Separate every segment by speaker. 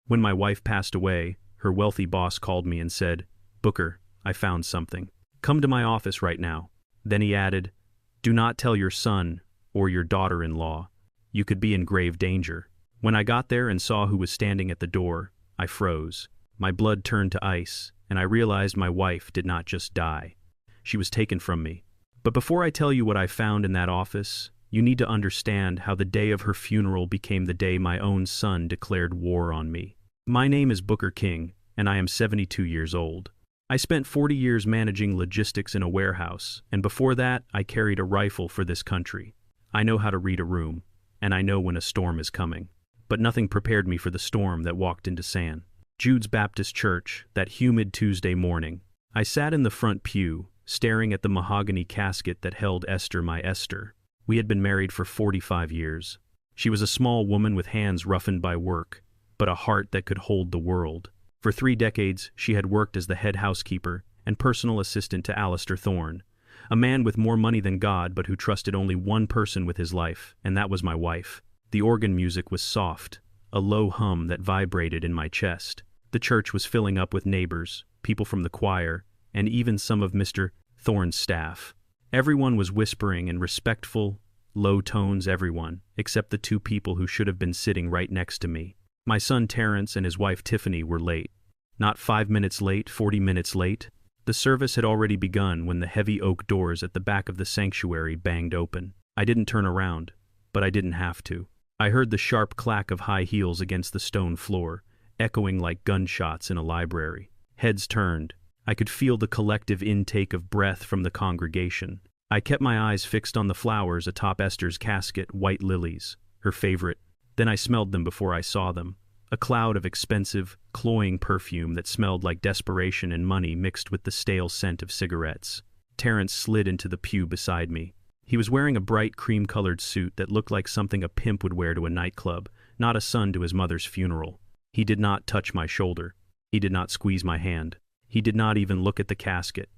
Speaker 1: When my wife passed away, her wealthy boss called me and said, "Booker, I found something. Come to my office right now." Then he added, "Do not tell your son or your daughter-in-law. You could be in grave danger." When I got there and saw who was standing at the door, I froze. My blood turned to ice, and I realized my wife did not just die. She was taken from me. But before I tell you what I found in that office, you need to understand how the day of her funeral became the day my own son declared war on me. My name is Booker King, and I am 72 years old. I spent 40 years managing logistics in a warehouse, and before that, I carried a rifle for this country. I know how to read a room, and I know when a storm is coming. But nothing prepared me for the storm that walked into San Jude's Baptist Church that humid Tuesday morning. I sat in the front pew, staring at the mahogany casket that held Esther, my Esther. We had been married for 45 years. She was a small woman with hands roughened by work, but a heart that could hold the world. For 3 decades, she had worked as the head housekeeper and personal assistant to Alistair Thorne, a man with more money than God but who trusted only one person with his life, and that was my wife. The organ music was soft, a low hum that vibrated in my chest. The church was filling up with neighbors, people from the choir, and even some of Mr. Thorne's staff. Everyone was whispering in respectful, low tones, everyone, except the 2 people who should have been sitting right next to me. My son Terrence and his wife Tiffany were late. Not 5 minutes late, 40 minutes late. The service had already begun when the heavy oak doors at the back of the sanctuary banged open. I didn't turn around, but I didn't have to. I heard the sharp clack of high heels against the stone floor, echoing like gunshots in a library. Heads turned. I could feel the collective intake of breath from the congregation. I kept my eyes fixed on the flowers atop Esther's casket, white lilies, her favorite. Then I smelled them before I saw them. A cloud of expensive, cloying perfume that smelled like desperation and money mixed with the stale scent of cigarettes. Terrence slid into the pew beside me. He was wearing a bright cream-colored suit that looked like something a pimp would wear to a nightclub, not a son to his mother's funeral. He did not touch my shoulder. He did not squeeze my hand. He did not even look at the casket.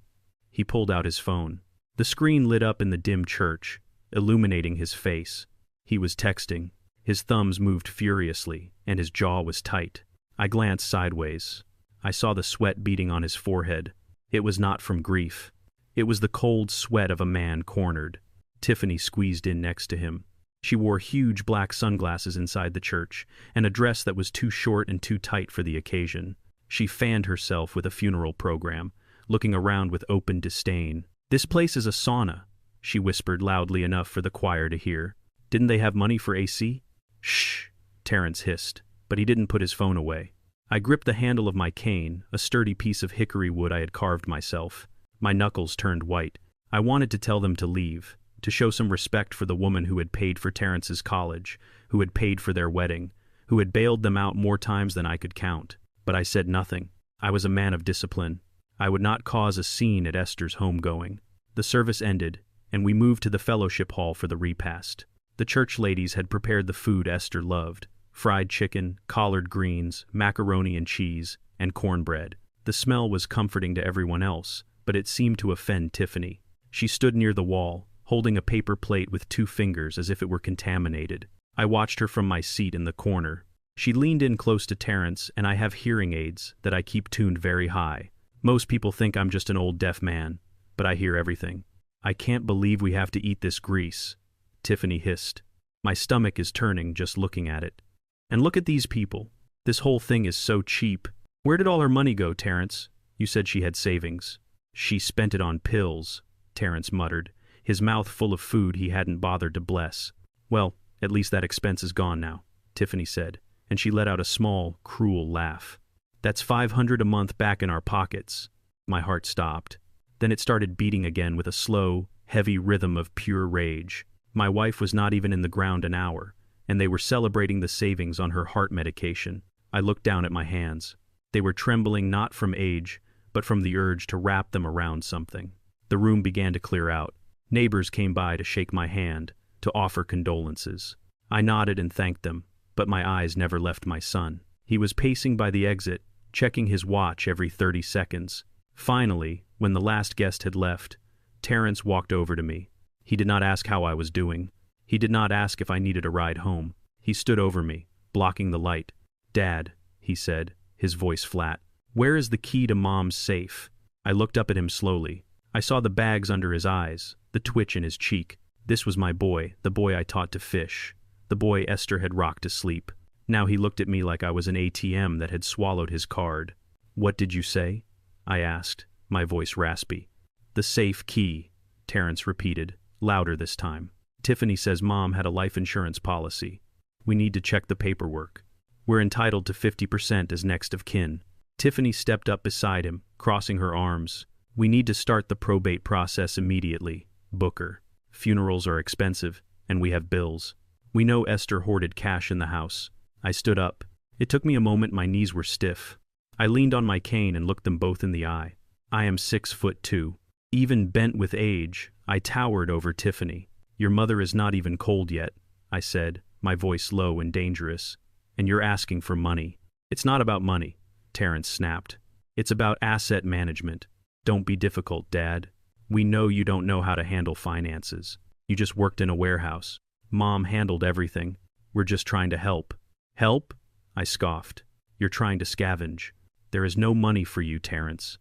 Speaker 1: He pulled out his phone. The screen lit up in the dim church, illuminating his face. He was texting. His thumbs moved furiously, and his jaw was tight. I glanced sideways. I saw the sweat beading on his forehead. It was not from grief. It was the cold sweat of a man cornered. Tiffany squeezed in next to him. She wore huge black sunglasses inside the church, and a dress that was too short and too tight for the occasion. She fanned herself with a funeral program, looking around with open disdain. "This place is a sauna," she whispered loudly enough for the choir to hear. "Didn't they have money for AC?" "Shh," Terrence hissed, but he didn't put his phone away. I gripped the handle of my cane, a sturdy piece of hickory wood I had carved myself. My knuckles turned white. I wanted to tell them to leave, to show some respect for the woman who had paid for Terrence's college, who had paid for their wedding, who had bailed them out more times than I could count. But I said nothing. I was a man of discipline. I would not cause a scene at Esther's homegoing. The service ended, and we moved to the fellowship hall for the repast. The church ladies had prepared the food Esther loved: fried chicken, collard greens, macaroni and cheese, and cornbread. The smell was comforting to everyone else, but it seemed to offend Tiffany. She stood near the wall, holding a paper plate with 2 fingers as if it were contaminated. I watched her from my seat in the corner. She leaned in close to Terrence, and I have hearing aids that I keep tuned very high. Most people think I'm just an old deaf man, but I hear everything. "I can't believe we have to eat this grease," Tiffany hissed. "My stomach is turning just looking at it. And look at these people. This whole thing is so cheap. Where did all her money go, Terrence? You said she had savings." "She spent it on pills," Terrence muttered, his mouth full of food he hadn't bothered to bless. "Well, at least that expense is gone now," Tiffany said, and she let out a small, cruel laugh. "That's $500 a month back in our pockets." My heart stopped. Then it started beating again with a slow, heavy rhythm of pure rage. My wife was not even in the ground an hour, and they were celebrating the savings on her heart medication. I looked down at my hands. They were trembling not from age, but from the urge to wrap them around something. The room began to clear out. Neighbors came by to shake my hand, to offer condolences. I nodded and thanked them, but my eyes never left my son. He was pacing by the exit, checking his watch every 30 seconds. Finally, when the last guest had left, Terrence walked over to me. He did not ask how I was doing. He did not ask if I needed a ride home. He stood over me, blocking the light. "Dad," he said, his voice flat. Where is the key to Mom's safe? I looked up at him slowly. I saw the bags under his eyes, the twitch in his cheek. This was my boy, the boy I taught to fish, the boy Esther had rocked to sleep. Now he looked at me like I was an ATM that had swallowed his card. What did you say? I asked, my voice raspy. The safe key, Terrence repeated, louder this time. Tiffany says Mom had a life insurance policy. We need to check the paperwork. We're entitled to 50% as next of kin. Tiffany stepped up beside him, crossing her arms. We need to start the probate process immediately, Booker. Funerals are expensive, and we have bills. We know Esther hoarded cash in the house. I stood up. It took me a moment, my knees were stiff. I leaned on my cane and looked them both in the eye. I am 6'2". Even bent with age, I towered over Tiffany. Your mother is not even cold yet, I said, my voice low and dangerous. And you're asking for money. It's not about money, Terrence snapped. It's about asset management. Don't be difficult, Dad. We know you don't know how to handle finances. You just worked in a warehouse. Mom handled everything. We're just trying to help. Help? I scoffed. You're trying to scavenge. There is no money for you, Terrence.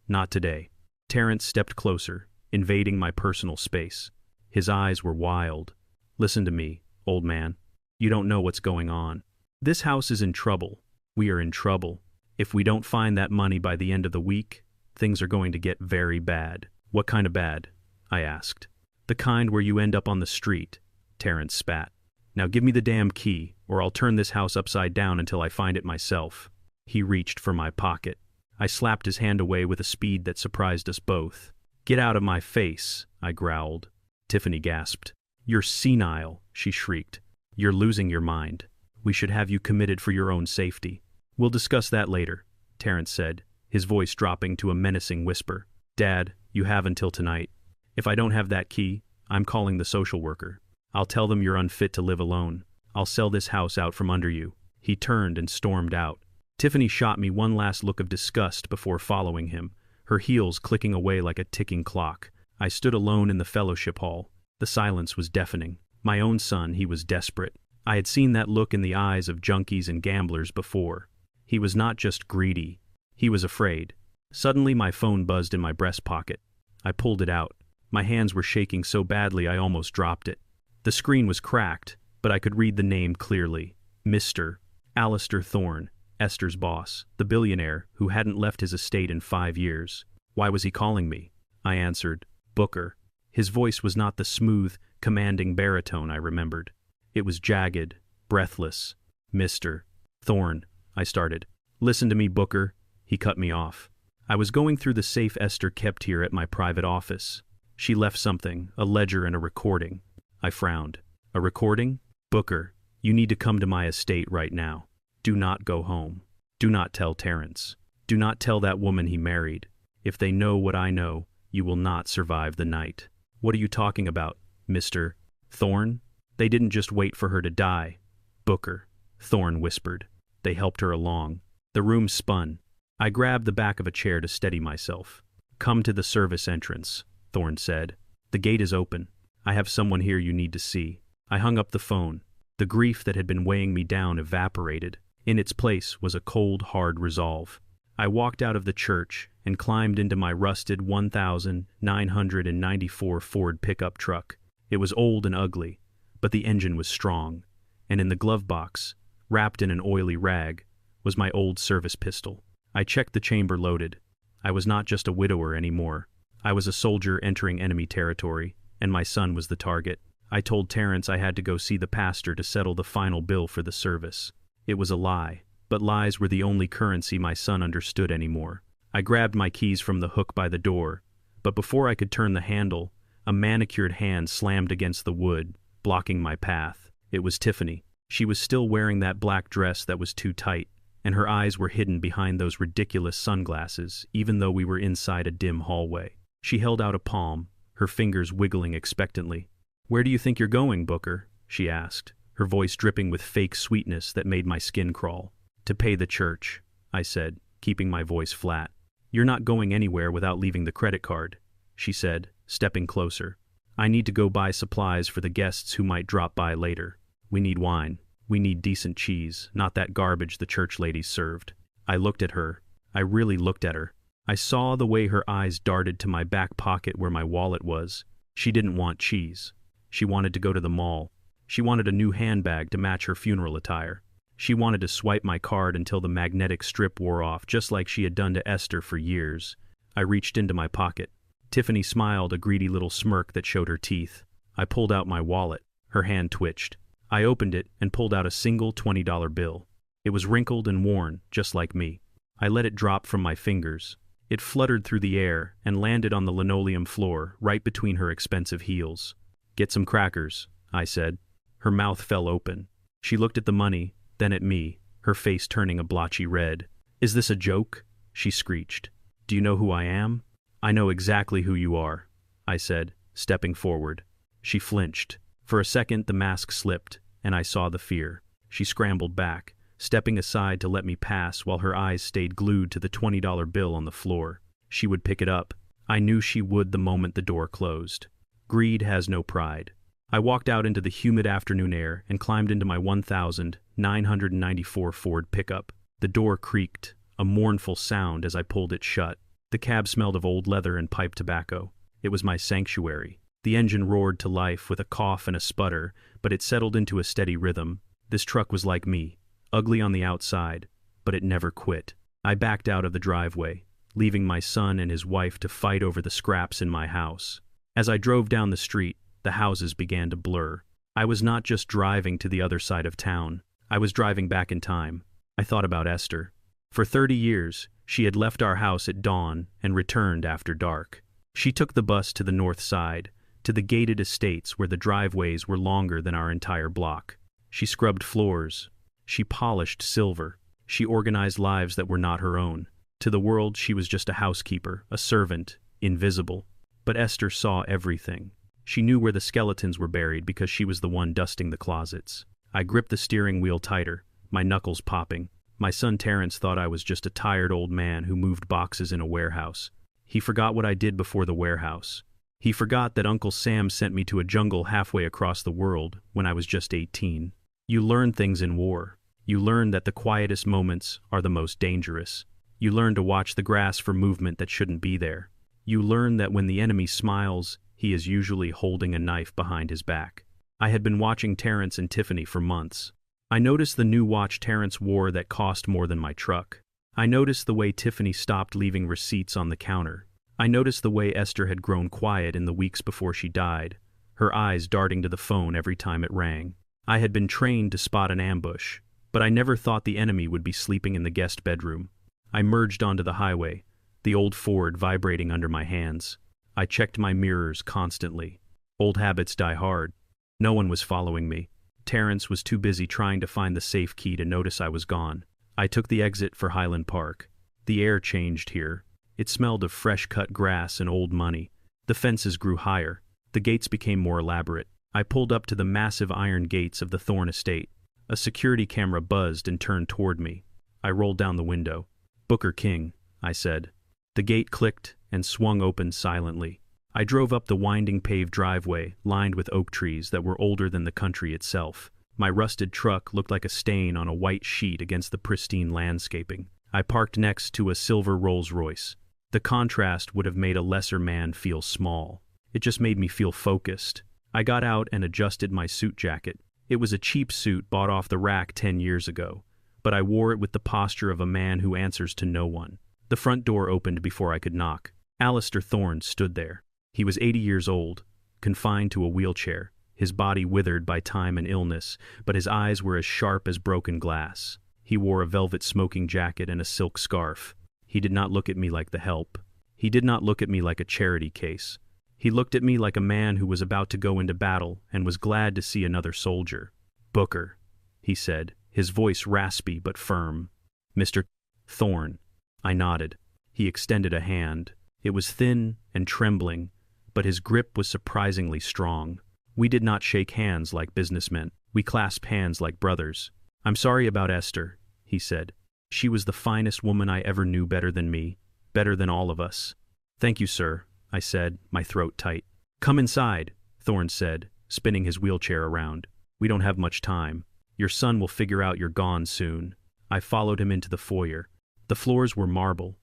Speaker 1: Not today. Terrence stepped closer, invading my personal space. His eyes were wild. Listen to me, old man. You don't know what's going on. This house is in trouble. We are in trouble. If we don't find that money by the end of the week, things are going to get very bad. What kind of bad? I asked. The kind where you end up on the street, Terrence spat. Now give me the damn key, or I'll turn this house upside down until I find it myself. He reached for my pocket. I slapped his hand away with a speed that surprised us both. Get out of my face, I growled. Tiffany gasped. You're senile, she shrieked. You're losing your mind. We should have you committed for your own safety. We'll discuss that later, Terrence said, his voice dropping to a menacing whisper. Dad, you have until tonight. If I don't have that key, I'm calling the social worker. I'll tell them you're unfit to live alone. I'll sell this house out from under you. He turned and stormed out. Tiffany shot me one last look of disgust before following him, her heels clicking away like a ticking clock. I stood alone in the fellowship hall. The silence was deafening. My own son, he was desperate. I had seen that look in the eyes of junkies and gamblers before. He was not just greedy. He was afraid. Suddenly my phone buzzed in my breast pocket. I pulled it out. My hands were shaking so badly I almost dropped it. The screen was cracked, but I could read the name clearly. Mr. Alistair Thorne, Esther's boss, the billionaire who hadn't left his estate in 5 years. Why was he calling me? I answered, Booker. His voice was not the smooth, commanding baritone I remembered. It was jagged, breathless. Mr. Thorne, I started. Listen to me, Booker. He cut me off. I was going through the safe Esther kept here at my private office. She left something, a ledger and a recording. I frowned. A recording? Booker, you need to come to my estate right now. Do not go home. Do not tell Terrence. Do not tell that woman he married. If they know what I know, you will not survive the night. What are you talking about, Mr. Thorne? They didn't just wait for her to die. Booker, Thorne whispered. They helped her along. The room spun. I grabbed the back of a chair to steady myself. Come to the service entrance, Thorne said. The gate is open. I have someone here you need to see. I hung up the phone. The grief that had been weighing me down evaporated. In its place was a cold, hard resolve. I walked out of the church and climbed into my rusted 1994 Ford pickup truck. It was old and ugly, but the engine was strong, and in the glove box, wrapped in an oily rag, was my old service pistol. I checked the chamber loaded. I was not just a widower anymore. I was a soldier entering enemy territory, and my son was the target. I told Terrence I had to go see the pastor to settle the final bill for the service. It was a lie, but lies were the only currency my son understood anymore. I grabbed my keys from the hook by the door, but before I could turn the handle, a manicured hand slammed against the wood, blocking my path. It was Tiffany. She was still wearing that black dress that was too tight, and her eyes were hidden behind those ridiculous sunglasses, even though we were inside a dim hallway. She held out a palm, her fingers wiggling expectantly. "Where do you think you're going, Booker?" she asked, her voice dripping with fake sweetness that made my skin crawl. "To pay the church," I said, keeping my voice flat. "You're not going anywhere without leaving the credit card," she said, stepping closer. "I need to go buy supplies for the guests who might drop by later. We need wine." We need decent cheese, not that garbage the church ladies served. I looked at her. I really looked at her. I saw the way her eyes darted to my back pocket where my wallet was. She didn't want cheese. She wanted to go to the mall. She wanted a new handbag to match her funeral attire. She wanted to swipe my card until the magnetic strip wore off, just like she had done to Esther for years. I reached into my pocket. Tiffany smiled, a greedy little smirk that showed her teeth. I pulled out my wallet. Her hand twitched. I opened it and pulled out a single $20 bill. It was wrinkled and worn, just like me. I let it drop from my fingers. It fluttered through the air and landed on the linoleum floor, right between her expensive heels. "Get some crackers," I said. Her mouth fell open. She looked at the money, then at me, her face turning a blotchy red. "Is this a joke?" she screeched. "Do you know who I am?" "I know exactly who you are," I said, stepping forward. She flinched. For a second the mask slipped, and I saw the fear. She scrambled back, stepping aside to let me pass while her eyes stayed glued to the $20 bill on the floor. She would pick it up. I knew she would the moment the door closed. Greed has no pride. I walked out into the humid afternoon air and climbed into my 1994 Ford pickup. The door creaked, a mournful sound as I pulled it shut. The cab smelled of old leather and pipe tobacco. It was my sanctuary. The engine roared to life with a cough and a sputter, but it settled into a steady rhythm. This truck was like me, ugly on the outside, but it never quit. I backed out of the driveway, leaving my son and his wife to fight over the scraps in my house. As I drove down the street, the houses began to blur. I was not just driving to the other side of town. I was driving back in time. I thought about Esther. For 30 years, she had left our house at dawn and returned after dark. She took the bus to the north side, to the gated estates where the driveways were longer than our entire block. She scrubbed floors. She polished silver. She organized lives that were not her own. To the world, she was just a housekeeper, a servant, invisible. But Esther saw everything. She knew where the skeletons were buried because she was the one dusting the closets. I gripped the steering wheel tighter, my knuckles popping. My son Terrence thought I was just a tired old man who moved boxes in a warehouse. He forgot what I did before the warehouse. He forgot that Uncle Sam sent me to a jungle halfway across the world when I was just 18. You learn things in war. You learn that the quietest moments are the most dangerous. You learn to watch the grass for movement that shouldn't be there. You learn that when the enemy smiles, he is usually holding a knife behind his back. I had been watching Terrence and Tiffany for months. I noticed the new watch Terrence wore that cost more than my truck. I noticed the way Tiffany stopped leaving receipts on the counter. I noticed the way Esther had grown quiet in the weeks before she died, her eyes darting to the phone every time it rang. I had been trained to spot an ambush, but I never thought the enemy would be sleeping in the guest bedroom. I merged onto the highway, the old Ford vibrating under my hands. I checked my mirrors constantly. Old habits die hard. No one was following me. Terrence was too busy trying to find the safe key to notice I was gone. I took the exit for Highland Park. The air changed here. It smelled of fresh-cut grass and old money. The fences grew higher. The gates became more elaborate. I pulled up to the massive iron gates of the Thorne estate. A security camera buzzed and turned toward me. I rolled down the window. "Booker King," I said. The gate clicked and swung open silently. I drove up the winding paved driveway, lined with oak trees that were older than the country itself. My rusted truck looked like a stain on a white sheet against the pristine landscaping. I parked next to a silver Rolls-Royce. The contrast would have made a lesser man feel small. It just made me feel focused. I got out and adjusted my suit jacket. It was a cheap suit bought off the rack 10 years ago, but I wore it with the posture of a man who answers to no one. The front door opened before I could knock. Alistair Thorne stood there. He was 80 years old, confined to a wheelchair, his body withered by time and illness, but his eyes were as sharp as broken glass. He wore a velvet smoking jacket and a silk scarf. He did not look at me like the help. He did not look at me like a charity case. He looked at me like a man who was about to go into battle and was glad to see another soldier. "Booker," he said, his voice raspy but firm. "Mr. Thorne." I nodded. He extended a hand. It was thin and trembling, but his grip was surprisingly strong. We did not shake hands like businessmen. We clasped hands like brothers. "I'm sorry about Esther," he said. "She was the finest woman I ever knew, better than me, better than all of us." "Thank you, sir," I said, my throat tight. "Come inside," Thorne said, spinning his wheelchair around. "We don't have much time. Your son will figure out you're gone soon. I followed him into the foyer. The floors were marble.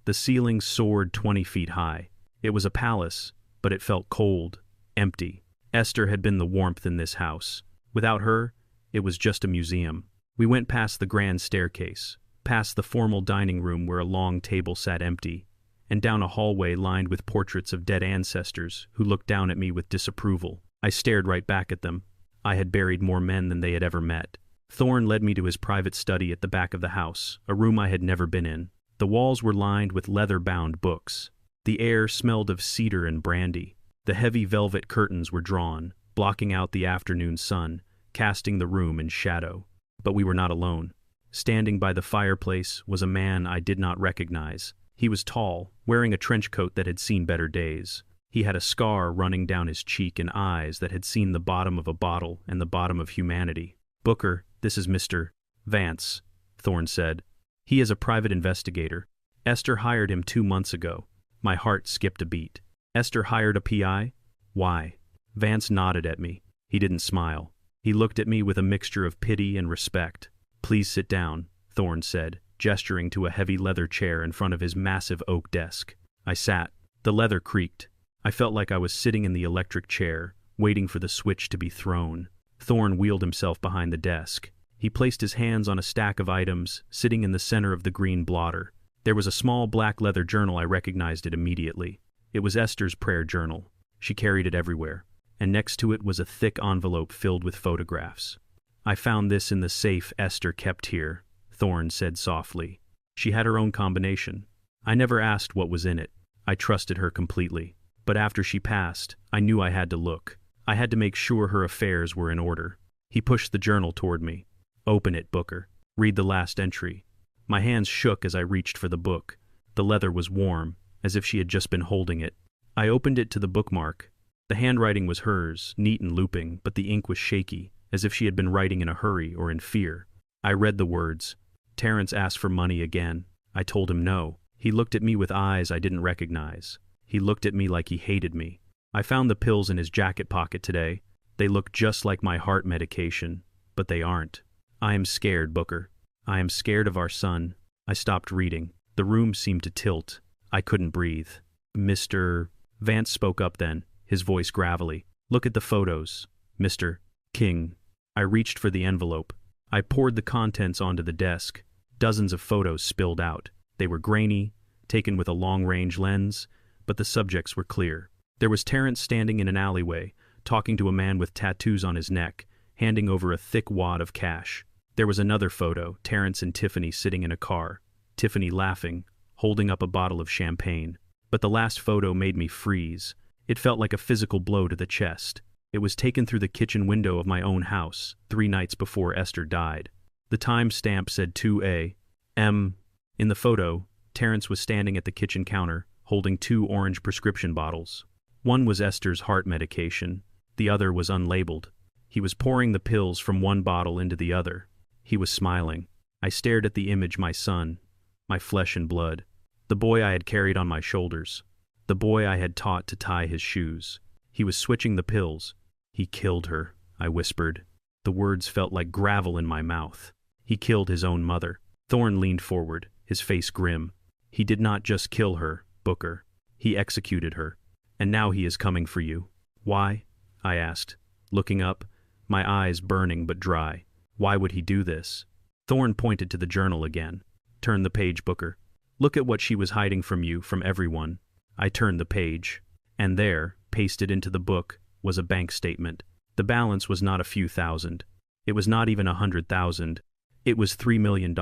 Speaker 1: The ceiling soared 20 feet high. It was a palace, but it felt cold, empty. Esther had been the warmth in this house. Without her, it was just a museum. We went past the grand staircase, past the formal dining room where a long table sat empty, and down a hallway lined with portraits of dead ancestors who looked down at me with disapproval. I stared right back at them. I had buried more men than they had ever met. Thorne led me to his private study at the back of the house, a room I had never been in. The walls were lined with leather-bound books. The air smelled of cedar and brandy. The heavy velvet curtains were drawn, blocking out the afternoon sun, casting the room in shadow. But we were not alone. Standing by the fireplace was a man I did not recognize. He was tall, wearing a trench coat that had seen better days. He had a scar running down his cheek and eyes that had seen the bottom of a bottle and the bottom of humanity. "Booker, this is Mr. Vance," Thorne said. "He is a private investigator. Esther hired him 2 months ago." My heart skipped a beat. "Esther hired a PI? Why?" Vance nodded at me. He didn't smile. He looked at me with a mixture of pity and respect. "Please sit down," Thorne said, gesturing to a heavy leather chair in front of his massive oak desk. I sat. The leather creaked. I felt like I was sitting in the electric chair, waiting for the switch to be thrown. Thorne wheeled himself behind the desk. He placed his hands on a stack of items, sitting in the center of the green blotter. There was a small black leather journal. I recognized it immediately. It was Esther's prayer journal. She carried it everywhere. And next to it was a thick envelope filled with photographs. "I found this in the safe Esther kept here," Thorne said softly. "She had her own combination. I never asked what was in it. I trusted her completely. But after she passed, I knew I had to look. I had to make sure her affairs were in order." He pushed the journal toward me. "Open it, Booker. Read the last entry." My hands shook as I reached for the book. The leather was warm, as if she had just been holding it. I opened it to the bookmark. The handwriting was hers, neat and looping, but the ink was shaky, as if she had been writing in a hurry or in fear. I read the words. "Terrence asked for money again. I told him no." He looked at me with eyes I didn't recognize. He looked at me like he hated me. "I found the pills in his jacket pocket today. They look just like my heart medication, but they aren't. I am scared, Booker. I am scared of our son." I stopped reading. The room seemed to tilt. I couldn't breathe. "Mr. Vance spoke up then, his voice gravelly. "Look at the photos, Mr. King." I reached for the envelope. I poured the contents onto the desk. Dozens of photos spilled out. They were grainy, taken with a long-range lens, but the subjects were clear. There was Terrence standing in an alleyway, talking to a man with tattoos on his neck, handing over a thick wad of cash. There was another photo, Terrence and Tiffany sitting in a car, Tiffany laughing, holding up a bottle of champagne. But the last photo made me freeze. It felt like a physical blow to the chest. It was taken through the kitchen window of my own house, 3 nights before Esther died. The time stamp said 2 a.m. In the photo, Terrence was standing at the kitchen counter, holding 2 orange prescription bottles. One was Esther's heart medication. The other was unlabeled. He was pouring the pills from one bottle into the other. He was smiling. I stared at the image, my son, my flesh and blood, the boy I had carried on my shoulders, the boy I had taught to tie his shoes. He was switching the pills. "He killed her," I whispered. The words felt like gravel in my mouth. "He killed his own mother." Thorne leaned forward, his face grim. "He did not just kill her, Booker. He executed her. And now he is coming for you." "Why?" I asked, looking up, my eyes burning but dry. "Why would he do this?" Thorne pointed to the journal again. "Turn the page, Booker. Look at what she was hiding from you, from everyone." I turned the page, and there, pasted into the book, was a bank statement. The balance was not a few thousand. It was not even 100,000. It was $3 million.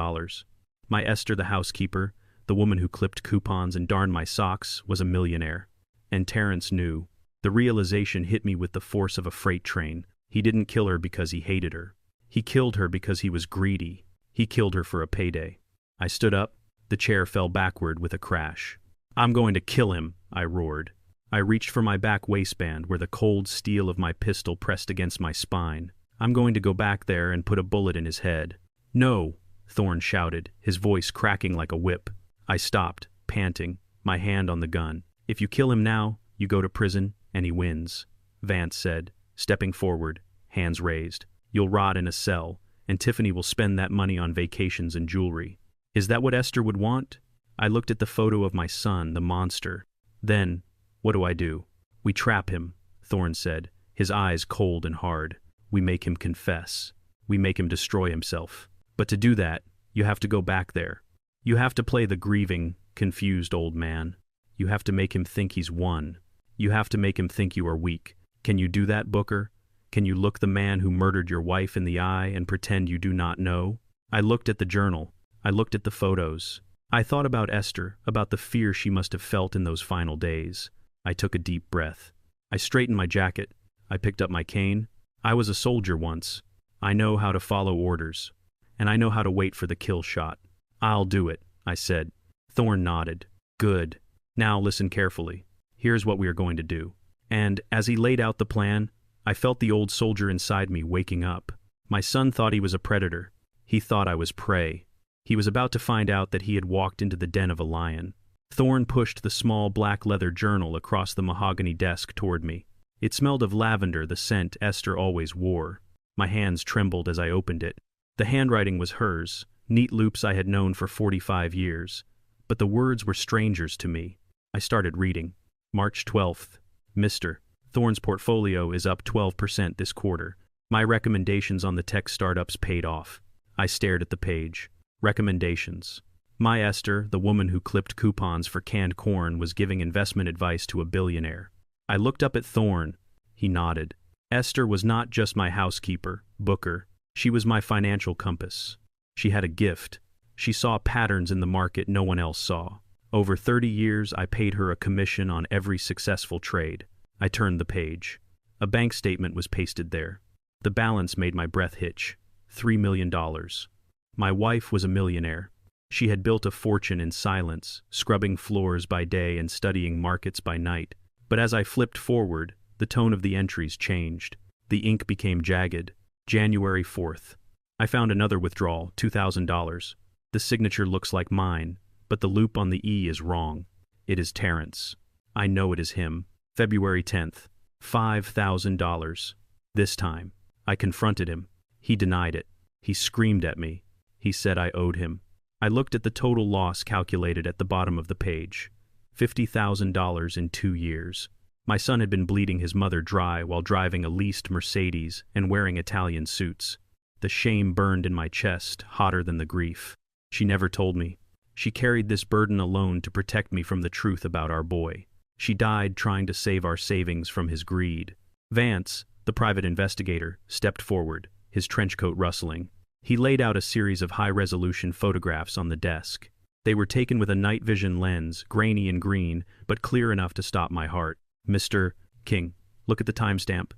Speaker 1: My Esther, the housekeeper, the woman who clipped coupons and darned my socks, was a millionaire. And Terrence knew. The realization hit me with the force of a freight train. He didn't kill her because he hated her. He killed her because he was greedy. He killed her for a payday. I stood up. The chair fell backward with a crash. "I'm going to kill him," I roared. I reached for my back waistband where the cold steel of my pistol pressed against my spine. "I'm going to go back there and put a bullet in his head." "No," Thorne shouted, his voice cracking like a whip. I stopped, panting, my hand on the gun. "If you kill him now, you go to prison, and he wins," Vance said, stepping forward, hands raised. "You'll rot in a cell, and Tiffany will spend that money on vacations and jewelry. Is that what Esther would want? I looked at the photo of my son, the monster. Then, what do? We trap him, Thorne said, his eyes cold and hard. We make him confess. We make him destroy himself. But to do that, you have to go back there. You have to play the grieving, confused old man. You have to make him think he's won. You have to make him think you are weak. Can you do that, Booker? Can you look the man who murdered your wife in the eye and pretend you do not know? I looked at the journal. I looked at the photos. I thought about Esther, about the fear she must have felt in those final days. I took a deep breath. I straightened my jacket. I picked up my cane. I was a soldier once. I know how to follow orders. And I know how to wait for the kill shot. I'll do it, I said. Thorne nodded. Good. Now listen carefully. Here's what we are going to do. And, as he laid out the plan, I felt the old soldier inside me waking up. My son thought he was a predator. He thought I was prey. He was about to find out that he had walked into the den of a lion. Thorne pushed the small black leather journal across the mahogany desk toward me. It smelled of lavender, the scent Esther always wore. My hands trembled as I opened it. The handwriting was hers, neat loops I had known for 45 years. But the words were strangers to me. I started reading. March 12th. Mr. Thorne's portfolio is up 12% this quarter. My recommendations on the tech startups paid off. I stared at the page. Recommendations. My Esther, the woman who clipped coupons for canned corn, was giving investment advice to a billionaire. I looked up at Thorne. He nodded. Esther was not just my housekeeper, Booker. She was my financial compass. She had a gift. She saw patterns in the market no one else saw. Over 30 years, I paid her a commission on every successful trade. I turned the page. A bank statement was pasted there. The balance made my breath hitch. $3 million. My wife was a millionaire. She had built a fortune in silence, scrubbing floors by day and studying markets by night. But as I flipped forward, the tone of the entries changed. The ink became jagged. January 4th. I found another withdrawal, $2,000. The signature looks like mine, but the loop on the E is wrong. It is Terrence. I know it is him. February 10th. $5,000. This time, I confronted him. He denied it. He screamed at me. He said I owed him. I looked at the total loss calculated at the bottom of the page. $50,000 in 2 years. My son had been bleeding his mother dry while driving a leased Mercedes and wearing Italian suits. The shame burned in my chest, hotter than the grief. She never told me. She carried this burden alone to protect me from the truth about our boy. She died trying to save our savings from his greed. Vance, the private investigator, stepped forward, his trench coat rustling. He laid out a series of high-resolution photographs on the desk. They were taken with a night vision lens, grainy and green, but clear enough to stop my heart. Mr. King, look at the timestamp.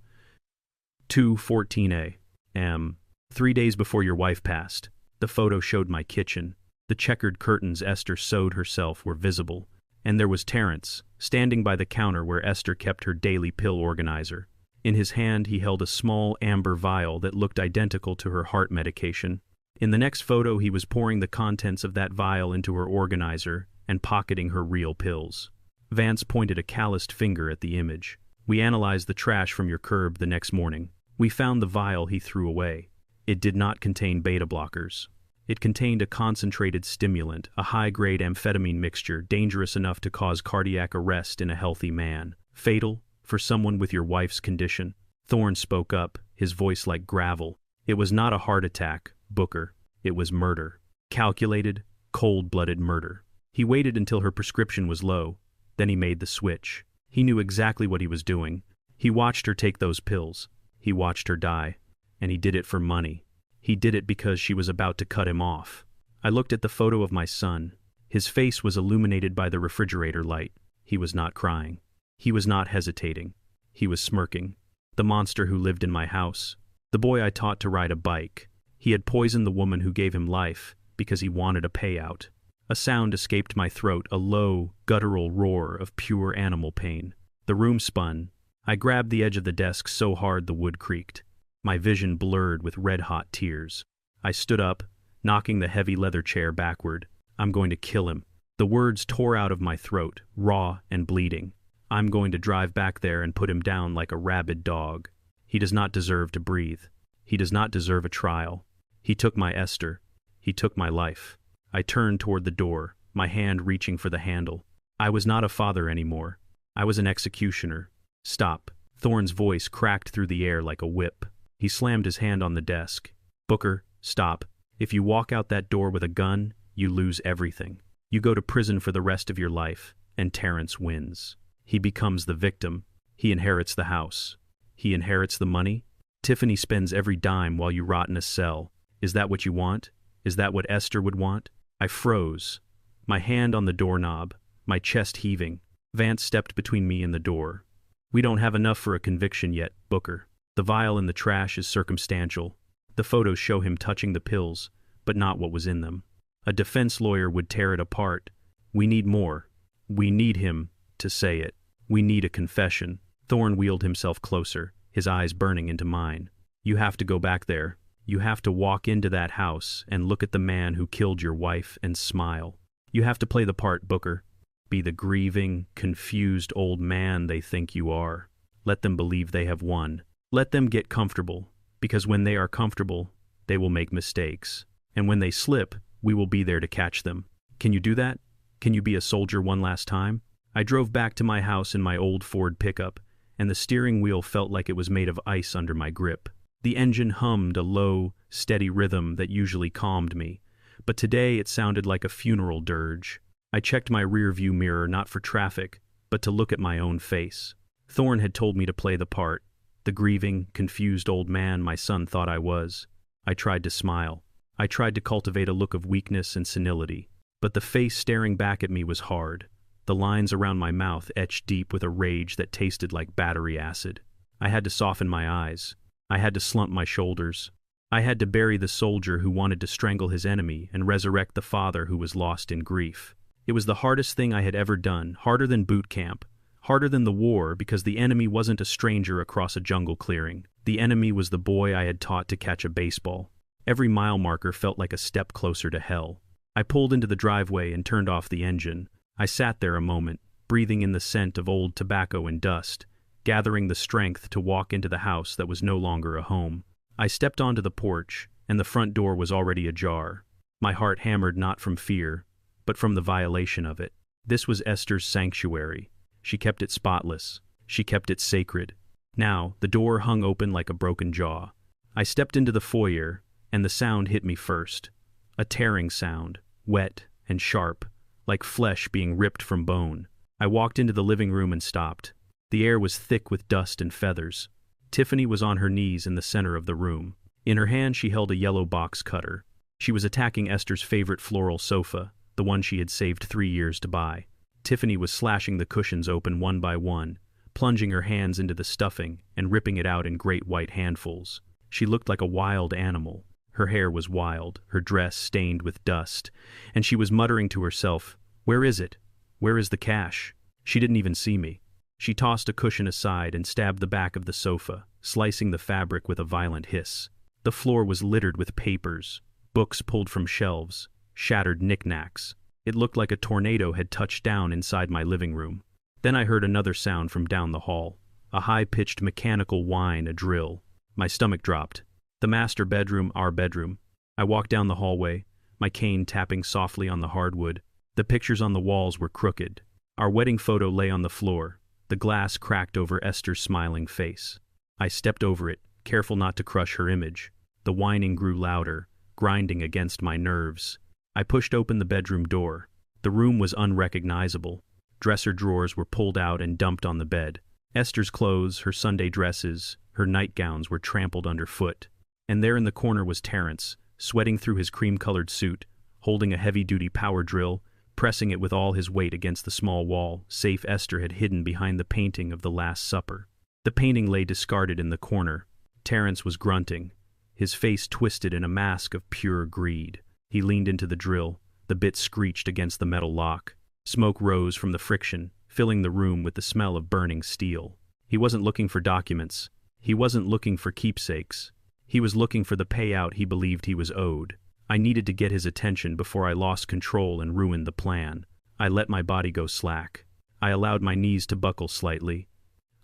Speaker 1: 2:14 a.m. 3 days before your wife passed. The photo showed my kitchen. The checkered curtains Esther sewed herself were visible. And there was Terrence, standing by the counter where Esther kept her daily pill organizer. In his hand he held a small amber vial that looked identical to her heart medication. In the next photo he was pouring the contents of that vial into her organizer and pocketing her real pills. Vance pointed a calloused finger at the image. We analyzed the trash from your curb the next morning. We found the vial he threw away. It did not contain beta blockers. It contained a concentrated stimulant, a high-grade amphetamine mixture dangerous enough to cause cardiac arrest in a healthy man. Fatal for someone with your wife's condition. Thorne spoke up, his voice like gravel. It was not a heart attack, Booker. It was murder. Calculated, cold-blooded murder. He waited until her prescription was low. Then he made the switch. He knew exactly what he was doing. He watched her take those pills. He watched her die. And he did it for money. He did it because she was about to cut him off. I looked at the photo of my son. His face was illuminated by the refrigerator light. He was not crying. He was not hesitating. He was smirking. The monster who lived in my house. The boy I taught to ride a bike. He had poisoned the woman who gave him life because he wanted a payout. A sound escaped my throat, a low, guttural roar of pure animal pain. The room spun. I grabbed the edge of the desk so hard the wood creaked. My vision blurred with red-hot tears. I stood up, knocking the heavy leather chair backward. I'm going to kill him. The words tore out of my throat, raw and bleeding. I'm going to drive back there and put him down like a rabid dog. He does not deserve to breathe. He does not deserve a trial. He took my Esther. He took my life. I turned toward the door, my hand reaching for the handle. I was not a father anymore. I was an executioner. Stop. Thorne's voice cracked through the air like a whip. He slammed his hand on the desk. Booker, stop. If you walk out that door with a gun, you lose everything. You go to prison for the rest of your life, and Terrence wins. He becomes the victim. He inherits the house. He inherits the money. Tiffany spends every dime while you rot in a cell. Is that what you want? Is that what Esther would want? I froze, my hand on the doorknob, my chest heaving. Vance stepped between me and the door. We don't have enough for a conviction yet, Booker. The vial in the trash is circumstantial. The photos show him touching the pills, but not what was in them. A defense lawyer would tear it apart. We need more. We need him to say it. We need a confession. Thorne wheeled himself closer, his eyes burning into mine. You have to go back there. You have to walk into that house and look at the man who killed your wife and smile. You have to play the part, Booker. Be the grieving, confused old man they think you are. Let them believe they have won. Let them get comfortable, because when they are comfortable, they will make mistakes. And when they slip, we will be there to catch them. Can you do that? Can you be a soldier one last time? I drove back to my house in my old Ford pickup, and the steering wheel felt like it was made of ice under my grip. The engine hummed a low, steady rhythm that usually calmed me, but today it sounded like a funeral dirge. I checked my rear-view mirror not for traffic, but to look at my own face. Thorne had told me to play the part, the grieving, confused old man my son thought I was. I tried to smile. I tried to cultivate a look of weakness and senility, but the face staring back at me was hard, the lines around my mouth etched deep with a rage that tasted like battery acid. I had to soften my eyes. I had to slump my shoulders. I had to bury the soldier who wanted to strangle his enemy and resurrect the father who was lost in grief. It was the hardest thing I had ever done, harder than boot camp, harder than the war, because the enemy wasn't a stranger across a jungle clearing. The enemy was the boy I had taught to catch a baseball. Every mile marker felt like a step closer to hell. I pulled into the driveway and turned off the engine. I sat there a moment, breathing in the scent of old tobacco and dust, gathering the strength to walk into the house that was no longer a home. I stepped onto the porch, and the front door was already ajar. My heart hammered not from fear, but from the violation of it. This was Esther's sanctuary. She kept it spotless. She kept it sacred. Now, the door hung open like a broken jaw. I stepped into the foyer, and the sound hit me first. A tearing sound, wet and sharp, like flesh being ripped from bone. I walked into the living room and stopped. The air was thick with dust and feathers. Tiffany was on her knees in the center of the room. In her hand she held a yellow box cutter. She was attacking Esther's favorite floral sofa, the one she had saved 3 years to buy. Tiffany was slashing the cushions open one by one, plunging her hands into the stuffing and ripping it out in great white handfuls. She looked like a wild animal. Her hair was wild, her dress stained with dust, and she was muttering to herself, "Where is it? Where is the cash?" She didn't even see me. She tossed a cushion aside and stabbed the back of the sofa, slicing the fabric with a violent hiss. The floor was littered with papers, books pulled from shelves, shattered knickknacks. It looked like a tornado had touched down inside my living room. Then I heard another sound from down the hall, a high-pitched mechanical whine, a drill. My stomach dropped. The master bedroom, our bedroom. I walked down the hallway, my cane tapping softly on the hardwood. The pictures on the walls were crooked. Our wedding photo lay on the floor. The glass cracked over Esther's smiling face. I stepped over it, careful not to crush her image. The whining grew louder, grinding against my nerves. I pushed open the bedroom door. The room was unrecognizable. Dresser drawers were pulled out and dumped on the bed. Esther's clothes, her Sunday dresses, her nightgowns were trampled underfoot. And there in the corner was Terrence, sweating through his cream-colored suit, holding a heavy-duty power drill, pressing it with all his weight against the small wall safe Esther had hidden behind the painting of the Last Supper. The painting lay discarded in the corner. Terrence was grunting, his face twisted in a mask of pure greed. He leaned into the drill. The bit screeched against the metal lock. Smoke rose from the friction, filling the room with the smell of burning steel. He wasn't looking for documents. He wasn't looking for keepsakes. He was looking for the payout he believed he was owed. I needed to get his attention before I lost control and ruined the plan. I let my body go slack. I allowed my knees to buckle slightly.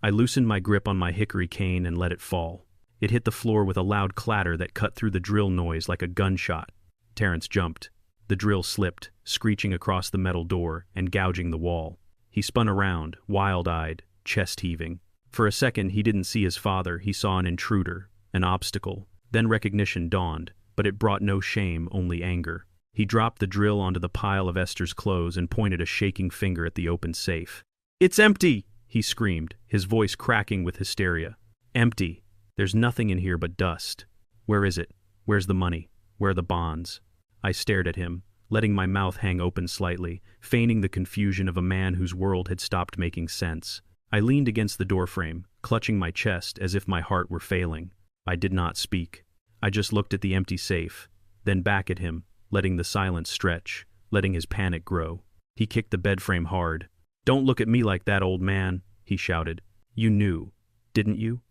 Speaker 1: I loosened my grip on my hickory cane and let it fall. It hit the floor with a loud clatter that cut through the drill noise like a gunshot. Terrence jumped. The drill slipped, screeching across the metal door and gouging the wall. He spun around, wild-eyed, chest-heaving. For a second, he didn't see his father. He saw an intruder, an obstacle. Then recognition dawned, but it brought no shame, only anger. He dropped the drill onto the pile of Esther's clothes and pointed a shaking finger at the open safe. "It's empty!" he screamed, his voice cracking with hysteria. "Empty. There's nothing in here but dust. Where is it? Where's the money? Where are the bonds?" I stared at him, letting my mouth hang open slightly, feigning the confusion of a man whose world had stopped making sense. I leaned against the doorframe, clutching my chest as if my heart were failing. I did not speak. I just looked at the empty safe, then back at him, letting the silence stretch, letting his panic grow. He kicked the bedframe hard. "Don't look at me like that, old man," he shouted. "You knew, didn't you?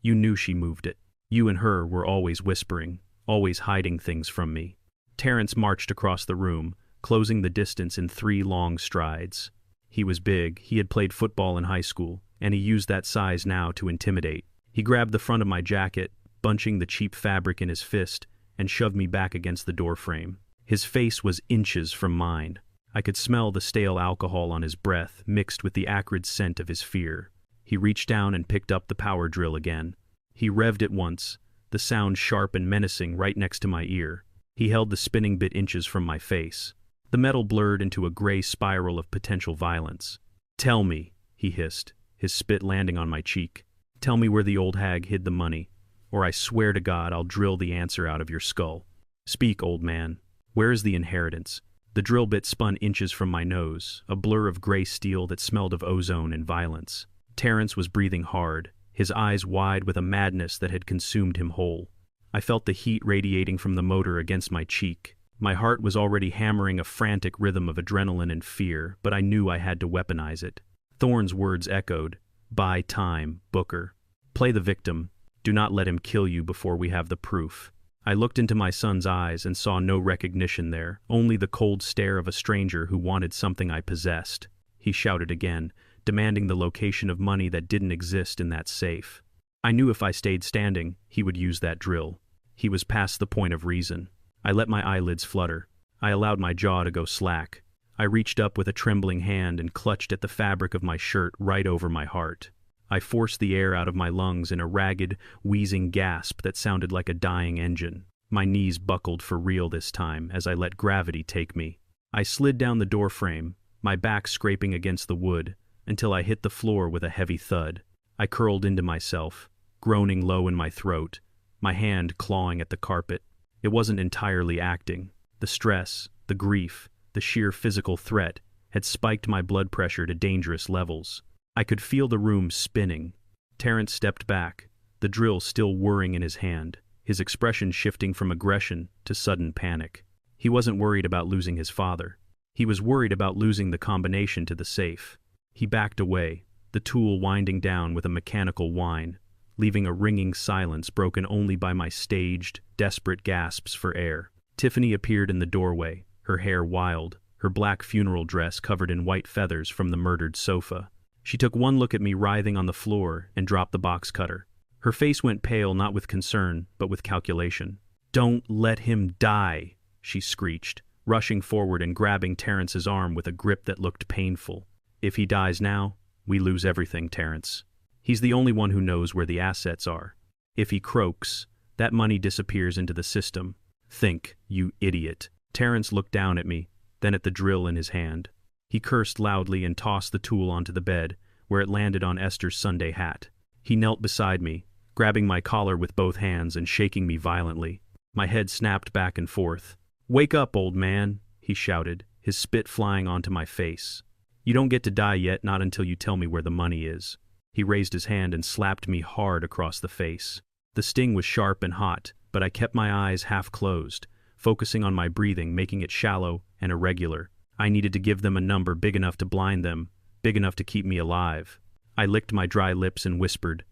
Speaker 1: You knew she moved it. You and her were always whispering, always hiding things from me." Terrence marched across the room, closing the distance in 3 long strides. He was big, he had played football in high school, and he used that size now to intimidate. He grabbed the front of my jacket, bunching the cheap fabric in his fist, and shoved me back against the doorframe. His face was inches from mine. I could smell the stale alcohol on his breath, mixed with the acrid scent of his fear. He reached down and picked up the power drill again. He revved it once, the sound sharp and menacing right next to my ear. He held the spinning bit inches from my face. The metal blurred into a gray spiral of potential violence. "Tell me," he hissed, his spit landing on my cheek. "Tell me where the old hag hid the money, or I swear to God I'll drill the answer out of your skull. Speak, old man. Where is the inheritance?" The drill bit spun inches from my nose, a blur of gray steel that smelled of ozone and violence. Terrence was breathing hard, his eyes wide with a madness that had consumed him whole. I felt the heat radiating from the motor against my cheek. My heart was already hammering a frantic rhythm of adrenaline and fear, but I knew I had to weaponize it. Thorne's words echoed, "Buy time, Booker. Play the victim. Do not let him kill you before we have the proof." I looked into my son's eyes and saw no recognition there, only the cold stare of a stranger who wanted something I possessed. He shouted again, demanding the location of money that didn't exist in that safe. I knew if I stayed standing, he would use that drill. He was past the point of reason. I let my eyelids flutter. I allowed my jaw to go slack. I reached up with a trembling hand and clutched at the fabric of my shirt right over my heart. I forced the air out of my lungs in a ragged, wheezing gasp that sounded like a dying engine. My knees buckled for real this time as I let gravity take me. I slid down the doorframe, my back scraping against the wood, until I hit the floor with a heavy thud. I curled into myself, groaning low in my throat, my hand clawing at the carpet. It wasn't entirely acting. The stress, the grief, the sheer physical threat had spiked my blood pressure to dangerous levels. I could feel the room spinning. Terrence stepped back, the drill still whirring in his hand, his expression shifting from aggression to sudden panic. He wasn't worried about losing his father. He was worried about losing the combination to the safe. He backed away, the tool winding down with a mechanical whine, leaving a ringing silence broken only by my staged, desperate gasps for air. Tiffany appeared in the doorway, her hair wild, her black funeral dress covered in white feathers from the murdered sofa. She took one look at me writhing on the floor and dropped the box cutter. Her face went pale not with concern, but with calculation. "Don't let him die," she screeched, rushing forward and grabbing Terrence's arm with a grip that looked painful. "If he dies now, we lose everything, Terrence. He's the only one who knows where the assets are. If he croaks, that money disappears into the system. Think, you idiot." Terrence looked down at me, then at the drill in his hand. He cursed loudly and tossed the tool onto the bed, where it landed on Esther's Sunday hat. He knelt beside me, grabbing my collar with both hands and shaking me violently. My head snapped back and forth. "Wake up, old man," he shouted, his spit flying onto my face. "You don't get to die yet, not until you tell me where the money is." He raised his hand and slapped me hard across the face. The sting was sharp and hot, but I kept my eyes half closed, focusing on my breathing, making it shallow and irregular. I needed to give them a number big enough to blind them, big enough to keep me alive. I licked my dry lips and whispered,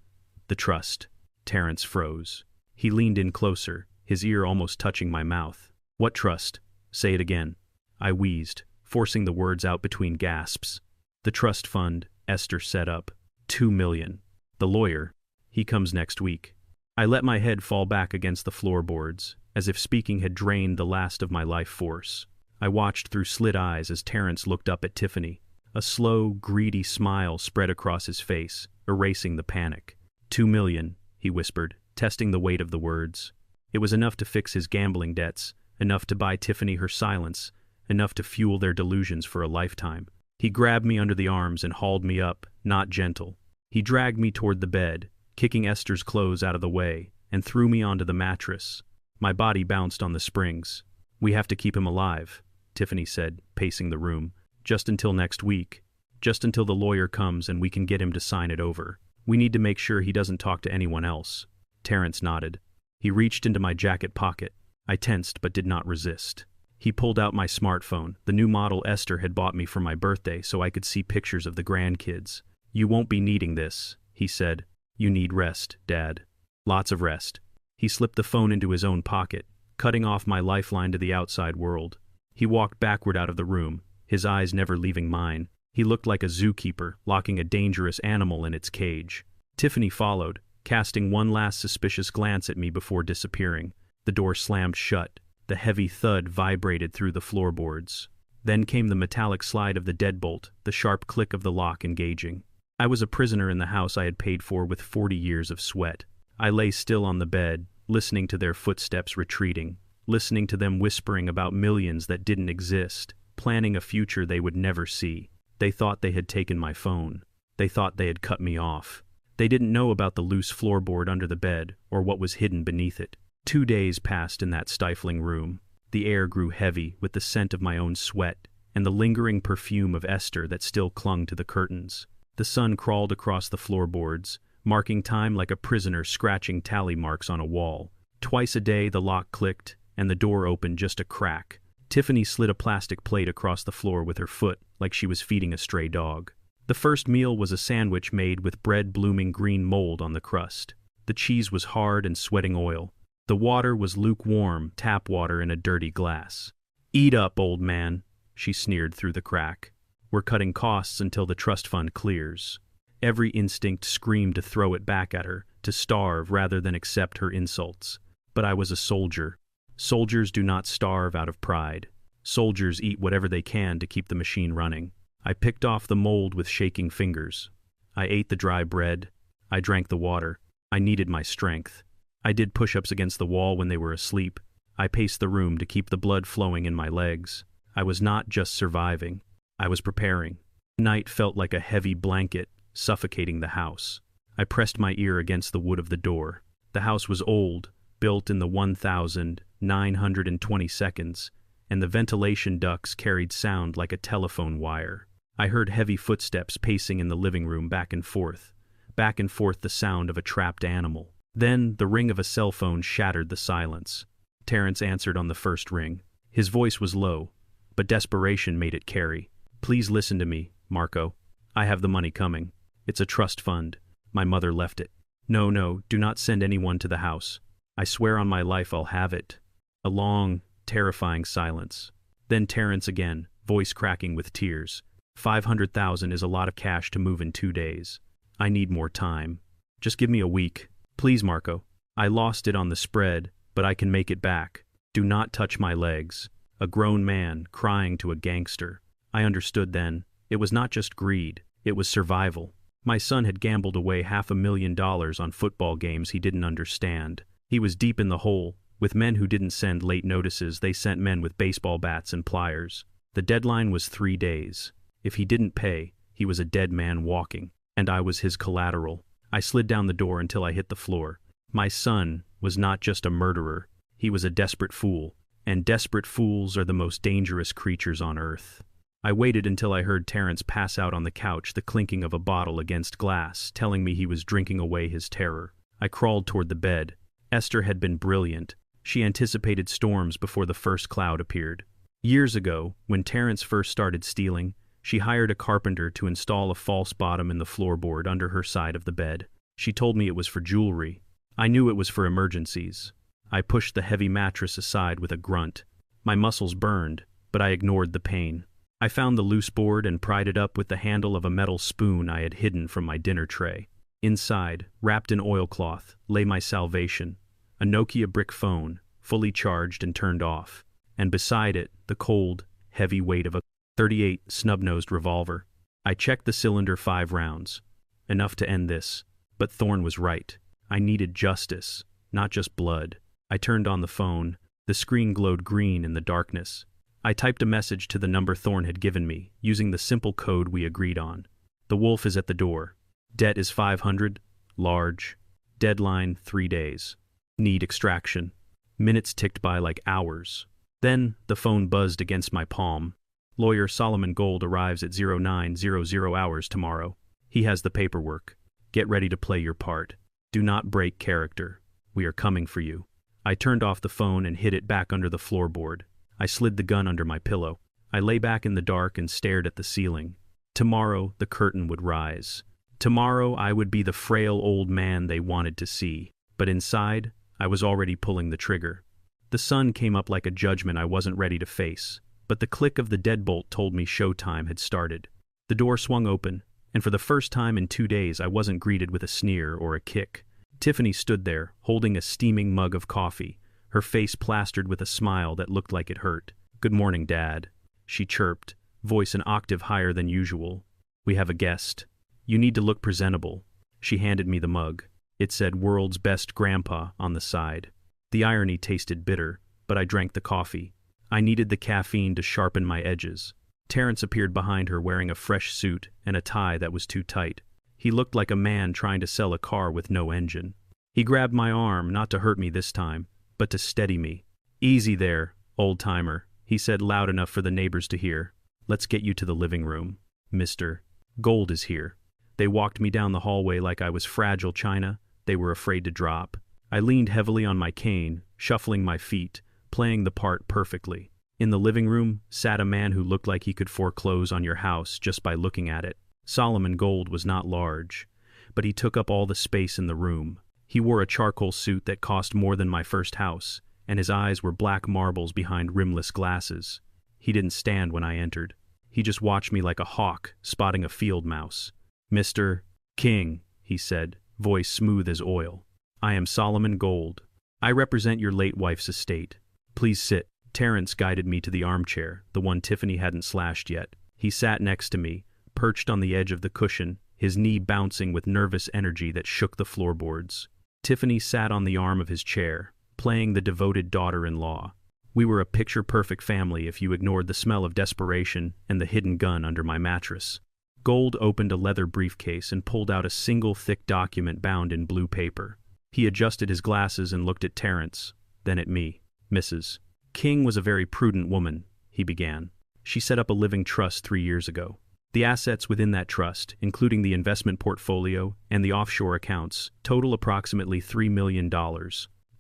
Speaker 1: "The trust." Terrence froze. He leaned in closer, his ear almost touching my mouth. "What trust? Say it again." I wheezed, forcing the words out between gasps. "The trust fund Esther set up. 2 million. The lawyer, he comes next week. I let my head fall back against the floorboards, as if speaking had drained the last of my life force. I watched through slit eyes as Terrence looked up at Tiffany. A slow, greedy smile spread across his face, erasing the panic. "2 million," he whispered, testing the weight of the words. It was enough to fix his gambling debts, enough to buy Tiffany her silence, enough to fuel their delusions for a lifetime. He grabbed me under the arms and hauled me up, not gentle. He dragged me toward the bed, kicking Esther's clothes out of the way, and threw me onto the mattress. My body bounced on the springs. "We have to keep him alive," Tiffany said, pacing the room. "Just until next week. Just until the lawyer comes and we can get him to sign it over. We need to make sure he doesn't talk to anyone else." Terrence nodded. He reached into my jacket pocket. I tensed but did not resist. He pulled out my smartphone, the new model Esther had bought me for my birthday so I could see pictures of the grandkids. "You won't be needing this," he said. "You need rest, Dad. Lots of rest." He slipped the phone into his own pocket, cutting off my lifeline to the outside world. He walked backward out of the room, his eyes never leaving mine. He looked like a zookeeper, locking a dangerous animal in its cage. Tiffany followed, casting one last suspicious glance at me before disappearing. The door slammed shut. The heavy thud vibrated through the floorboards. Then came the metallic slide of the deadbolt, the sharp click of the lock engaging. I was a prisoner in the house I had paid for with 40 years of sweat. I lay still on the bed, listening to their footsteps retreating, listening to them whispering about millions that didn't exist, planning a future they would never see. They thought they had taken my phone. They thought they had cut me off. They didn't know about the loose floorboard under the bed or what was hidden beneath it. 2 days passed in that stifling room. The air grew heavy with the scent of my own sweat and the lingering perfume of Esther that still clung to the curtains. The sun crawled across the floorboards, marking time like a prisoner scratching tally marks on a wall. Twice a day the lock clicked, and the door opened just a crack. Tiffany slid a plastic plate across the floor with her foot like she was feeding a stray dog. The first meal was a sandwich made with bread blooming green mold on the crust. The cheese was hard and sweating oil. The water was lukewarm, tap water in a dirty glass. "Eat up, old man," she sneered through the crack. "We're cutting costs until the trust fund clears." Every instinct screamed to throw it back at her, to starve rather than accept her insults. But I was a soldier. Soldiers do not starve out of pride. Soldiers eat whatever they can to keep the machine running. I picked off the mold with shaking fingers. I ate the dry bread. I drank the water. I needed my strength. I did push-ups against the wall when they were asleep. I paced the room to keep the blood flowing in my legs. I was not just surviving. I was preparing. Night felt like a heavy blanket, suffocating the house. I pressed my ear against the wood of the door. The house was old, built in the 1920s, and the ventilation ducts carried sound like a telephone wire. I heard heavy footsteps pacing in the living room back and forth the sound of a trapped animal. Then the ring of a cell phone shattered the silence. Terrence answered on the first ring. His voice was low, but desperation made it carry. "Please listen to me, Marco. I have the money coming. It's a trust fund. My mother left it. No, do not send anyone to the house. I swear on my life I'll have it." A long, terrifying silence. Then Terrence again, voice cracking with tears. 500,000 is a lot of cash to move in 2 days. I need more time. Just give me a week. Please, Marco. I lost it on the spread, but I can make it back. Do not touch my legs. A grown man crying to a gangster. I understood then. It was not just greed. It was survival. My son had gambled away $500,000 on football games he didn't understand. He was deep in the hole. With men who didn't send late notices, they sent men with baseball bats and pliers. The deadline was 3 days. If he didn't pay, he was a dead man walking, and I was his collateral. I slid down the door until I hit the floor. My son was not just a murderer. He was a desperate fool, and desperate fools are the most dangerous creatures on earth. I waited until I heard Terrence pass out on the couch, the clinking of a bottle against glass, telling me he was drinking away his terror. I crawled toward the bed. Esther had been brilliant. She anticipated storms before the first cloud appeared. Years ago, when Terrence first started stealing, she hired a carpenter to install a false bottom in the floorboard under her side of the bed. She told me it was for jewelry. I knew it was for emergencies. I pushed the heavy mattress aside with a grunt. My muscles burned, but I ignored the pain. I found the loose board and pried it up with the handle of a metal spoon I had hidden from my dinner tray. Inside, wrapped in oilcloth, lay my salvation, a Nokia brick phone, fully charged and turned off, and beside it, the cold, heavy weight of a .38 snub-nosed revolver. I checked the cylinder 5 rounds. Enough to end this. But Thorne was right. I needed justice, not just blood. I turned on the phone. The screen glowed green in the darkness. I typed a message to the number Thorne had given me, using the simple code we agreed on. The wolf is at the door. Debt is 500, large. Deadline 3 days. Need extraction. Minutes ticked by like hours. Then the phone buzzed against my palm. Lawyer Solomon Gold arrives at 0900 hours tomorrow. He has the paperwork. Get ready to play your part. Do not break character. We are coming for you. I turned off the phone and hid it back under the floorboard. I slid the gun under my pillow. I lay back in the dark and stared at the ceiling. Tomorrow the curtain would rise. Tomorrow I would be the frail old man they wanted to see. But inside, I was already pulling the trigger. The sun came up like a judgment I wasn't ready to face, but the click of the deadbolt told me showtime had started. The door swung open, and for the first time in 2 days I wasn't greeted with a sneer or a kick. Tiffany stood there, holding a steaming mug of coffee, her face plastered with a smile that looked like it hurt. "Good morning, Dad," she chirped, voice an octave higher than usual. "We have a guest. You need to look presentable." She handed me the mug. It said "World's Best Grandpa" on the side. The irony tasted bitter, but I drank the coffee. I needed the caffeine to sharpen my edges. Terrence appeared behind her wearing a fresh suit and a tie that was too tight. He looked like a man trying to sell a car with no engine. He grabbed my arm, not to hurt me this time, but to steady me. "Easy there, old-timer," he said loud enough for the neighbors to hear. "Let's get you to the living room. Mr. Gold is here." They walked me down the hallway like I was fragile china they were afraid to drop. I leaned heavily on my cane, shuffling my feet, playing the part perfectly. In the living room sat a man who looked like he could foreclose on your house just by looking at it. Solomon Gold was not large, but he took up all the space in the room. He wore a charcoal suit that cost more than my first house, and his eyes were black marbles behind rimless glasses. He didn't stand when I entered. He just watched me like a hawk spotting a field mouse. "Mr. King," he said, voice smooth as oil. "I am Solomon Gold. I represent your late wife's estate. Please sit." Terrence guided me to the armchair, the one Tiffany hadn't slashed yet. He sat next to me, perched on the edge of the cushion, his knee bouncing with nervous energy that shook the floorboards. Tiffany sat on the arm of his chair, playing the devoted daughter-in-law. We were a picture-perfect family if you ignored the smell of desperation and the hidden gun under my mattress. Gold opened a leather briefcase and pulled out a single thick document bound in blue paper. He adjusted his glasses and looked at Terrence, then at me. "Mrs. King was a very prudent woman," he began. "She set up a living trust 3 years ago. The assets within that trust, including the investment portfolio and the offshore accounts, total approximately $3 million.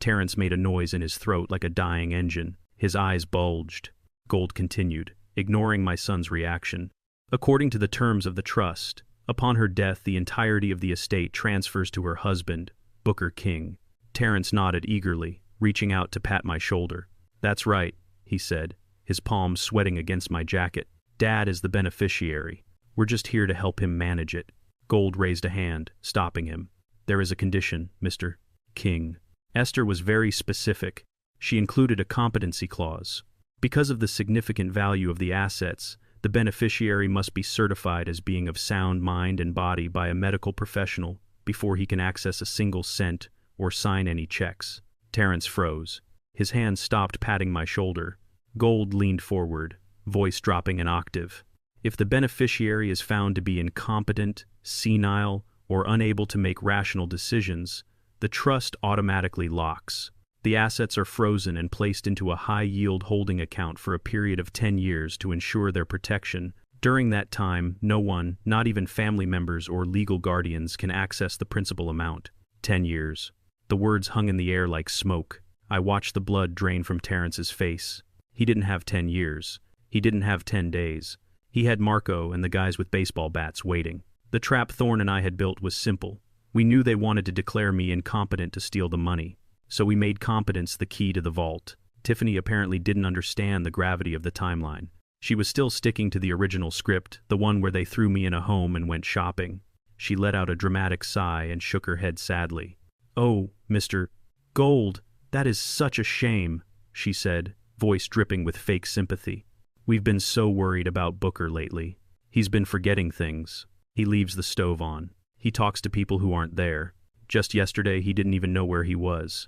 Speaker 1: Terrence made a noise in his throat like a dying engine. His eyes bulged. Gold continued, ignoring my son's reaction. "According to the terms of the trust, upon her death the entirety of the estate transfers to her husband, Booker King." Terrence nodded eagerly, reaching out to pat my shoulder. "That's right," he said, his palms sweating against my jacket. "Dad is the beneficiary. We're just here to help him manage it." Gold raised a hand, stopping him. "There is a condition, Mr. King." Esther was very specific. She included a competency clause. Because of the significant value of the assets, the beneficiary must be certified as being of sound mind and body by a medical professional before he can access a single cent or sign any checks. Terrence froze. His hand stopped patting my shoulder. Gold leaned forward, voice dropping an octave. "If the beneficiary is found to be incompetent, senile, or unable to make rational decisions, the trust automatically locks. The assets are frozen and placed into a high-yield holding account for a period of 10 years to ensure their protection. During that time, no one, not even family members or legal guardians, can access the principal amount. 10 years. The words hung in the air like smoke. I watched the blood drain from Terrence's face. He didn't have 10 years. He didn't have 10 days. He had Marco and the guys with baseball bats waiting. The trap Thorne and I had built was simple. We knew they wanted to declare me incompetent to steal the money, so we made competence the key to the vault. Tiffany apparently didn't understand the gravity of the timeline. She was still sticking to the original script, the one where they threw me in a home and went shopping. She let out a dramatic sigh and shook her head sadly. "Oh, Mr. Gold, that is such a shame," she said, voice dripping with fake sympathy. "We've been so worried about Booker lately. He's been forgetting things. He leaves the stove on. He talks to people who aren't there. Just yesterday he didn't even know where he was.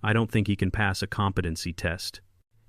Speaker 1: I don't think he can pass a competency test.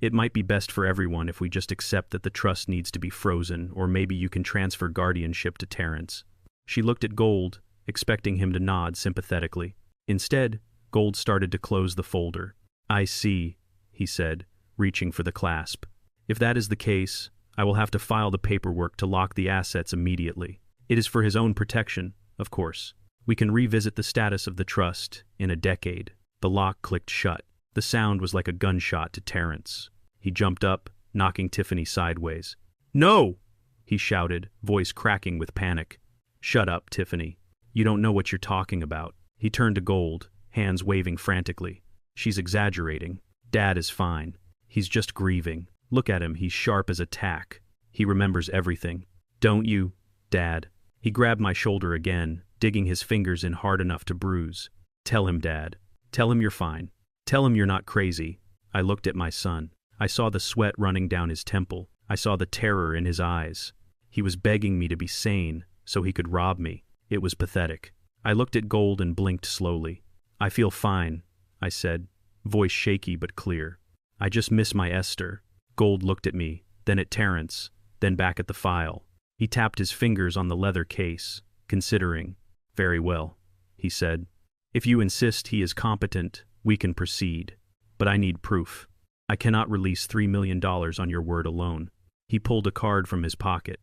Speaker 1: It might be best for everyone if we just accept that the trust needs to be frozen, or maybe you can transfer guardianship to Terrence." She looked at Gold, expecting him to nod sympathetically. Instead, Gold started to close the folder. "I see," he said, reaching for the clasp. "If that is the case, I will have to file the paperwork to lock the assets immediately. It is for his own protection, of course. We can revisit the status of the trust in a decade." The lock clicked shut. The sound was like a gunshot to Terrence. He jumped up, knocking Tiffany sideways. "No!" he shouted, voice cracking with panic. "Shut up, Tiffany. You don't know what you're talking about." He turned to Gold, hands waving frantically. "She's exaggerating. Dad is fine. He's just grieving. Look at him, he's sharp as a tack. He remembers everything. Don't you, Dad?" He grabbed my shoulder again, digging his fingers in hard enough to bruise. "Tell him, Dad. Tell him you're fine. Tell him you're not crazy." I looked at my son. I saw the sweat running down his temple. I saw the terror in his eyes. He was begging me to be sane, so he could rob me. It was pathetic. I looked at Gold and blinked slowly. "I feel fine," I said, voice shaky but clear. "I just miss my Esther." Gold looked at me, then at Terrence, then back at the file. He tapped his fingers on the leather case, considering. "Very well," he said. "If you insist he is competent, we can proceed. But I need proof. I cannot release $3 million on your word alone." He pulled a card from his pocket.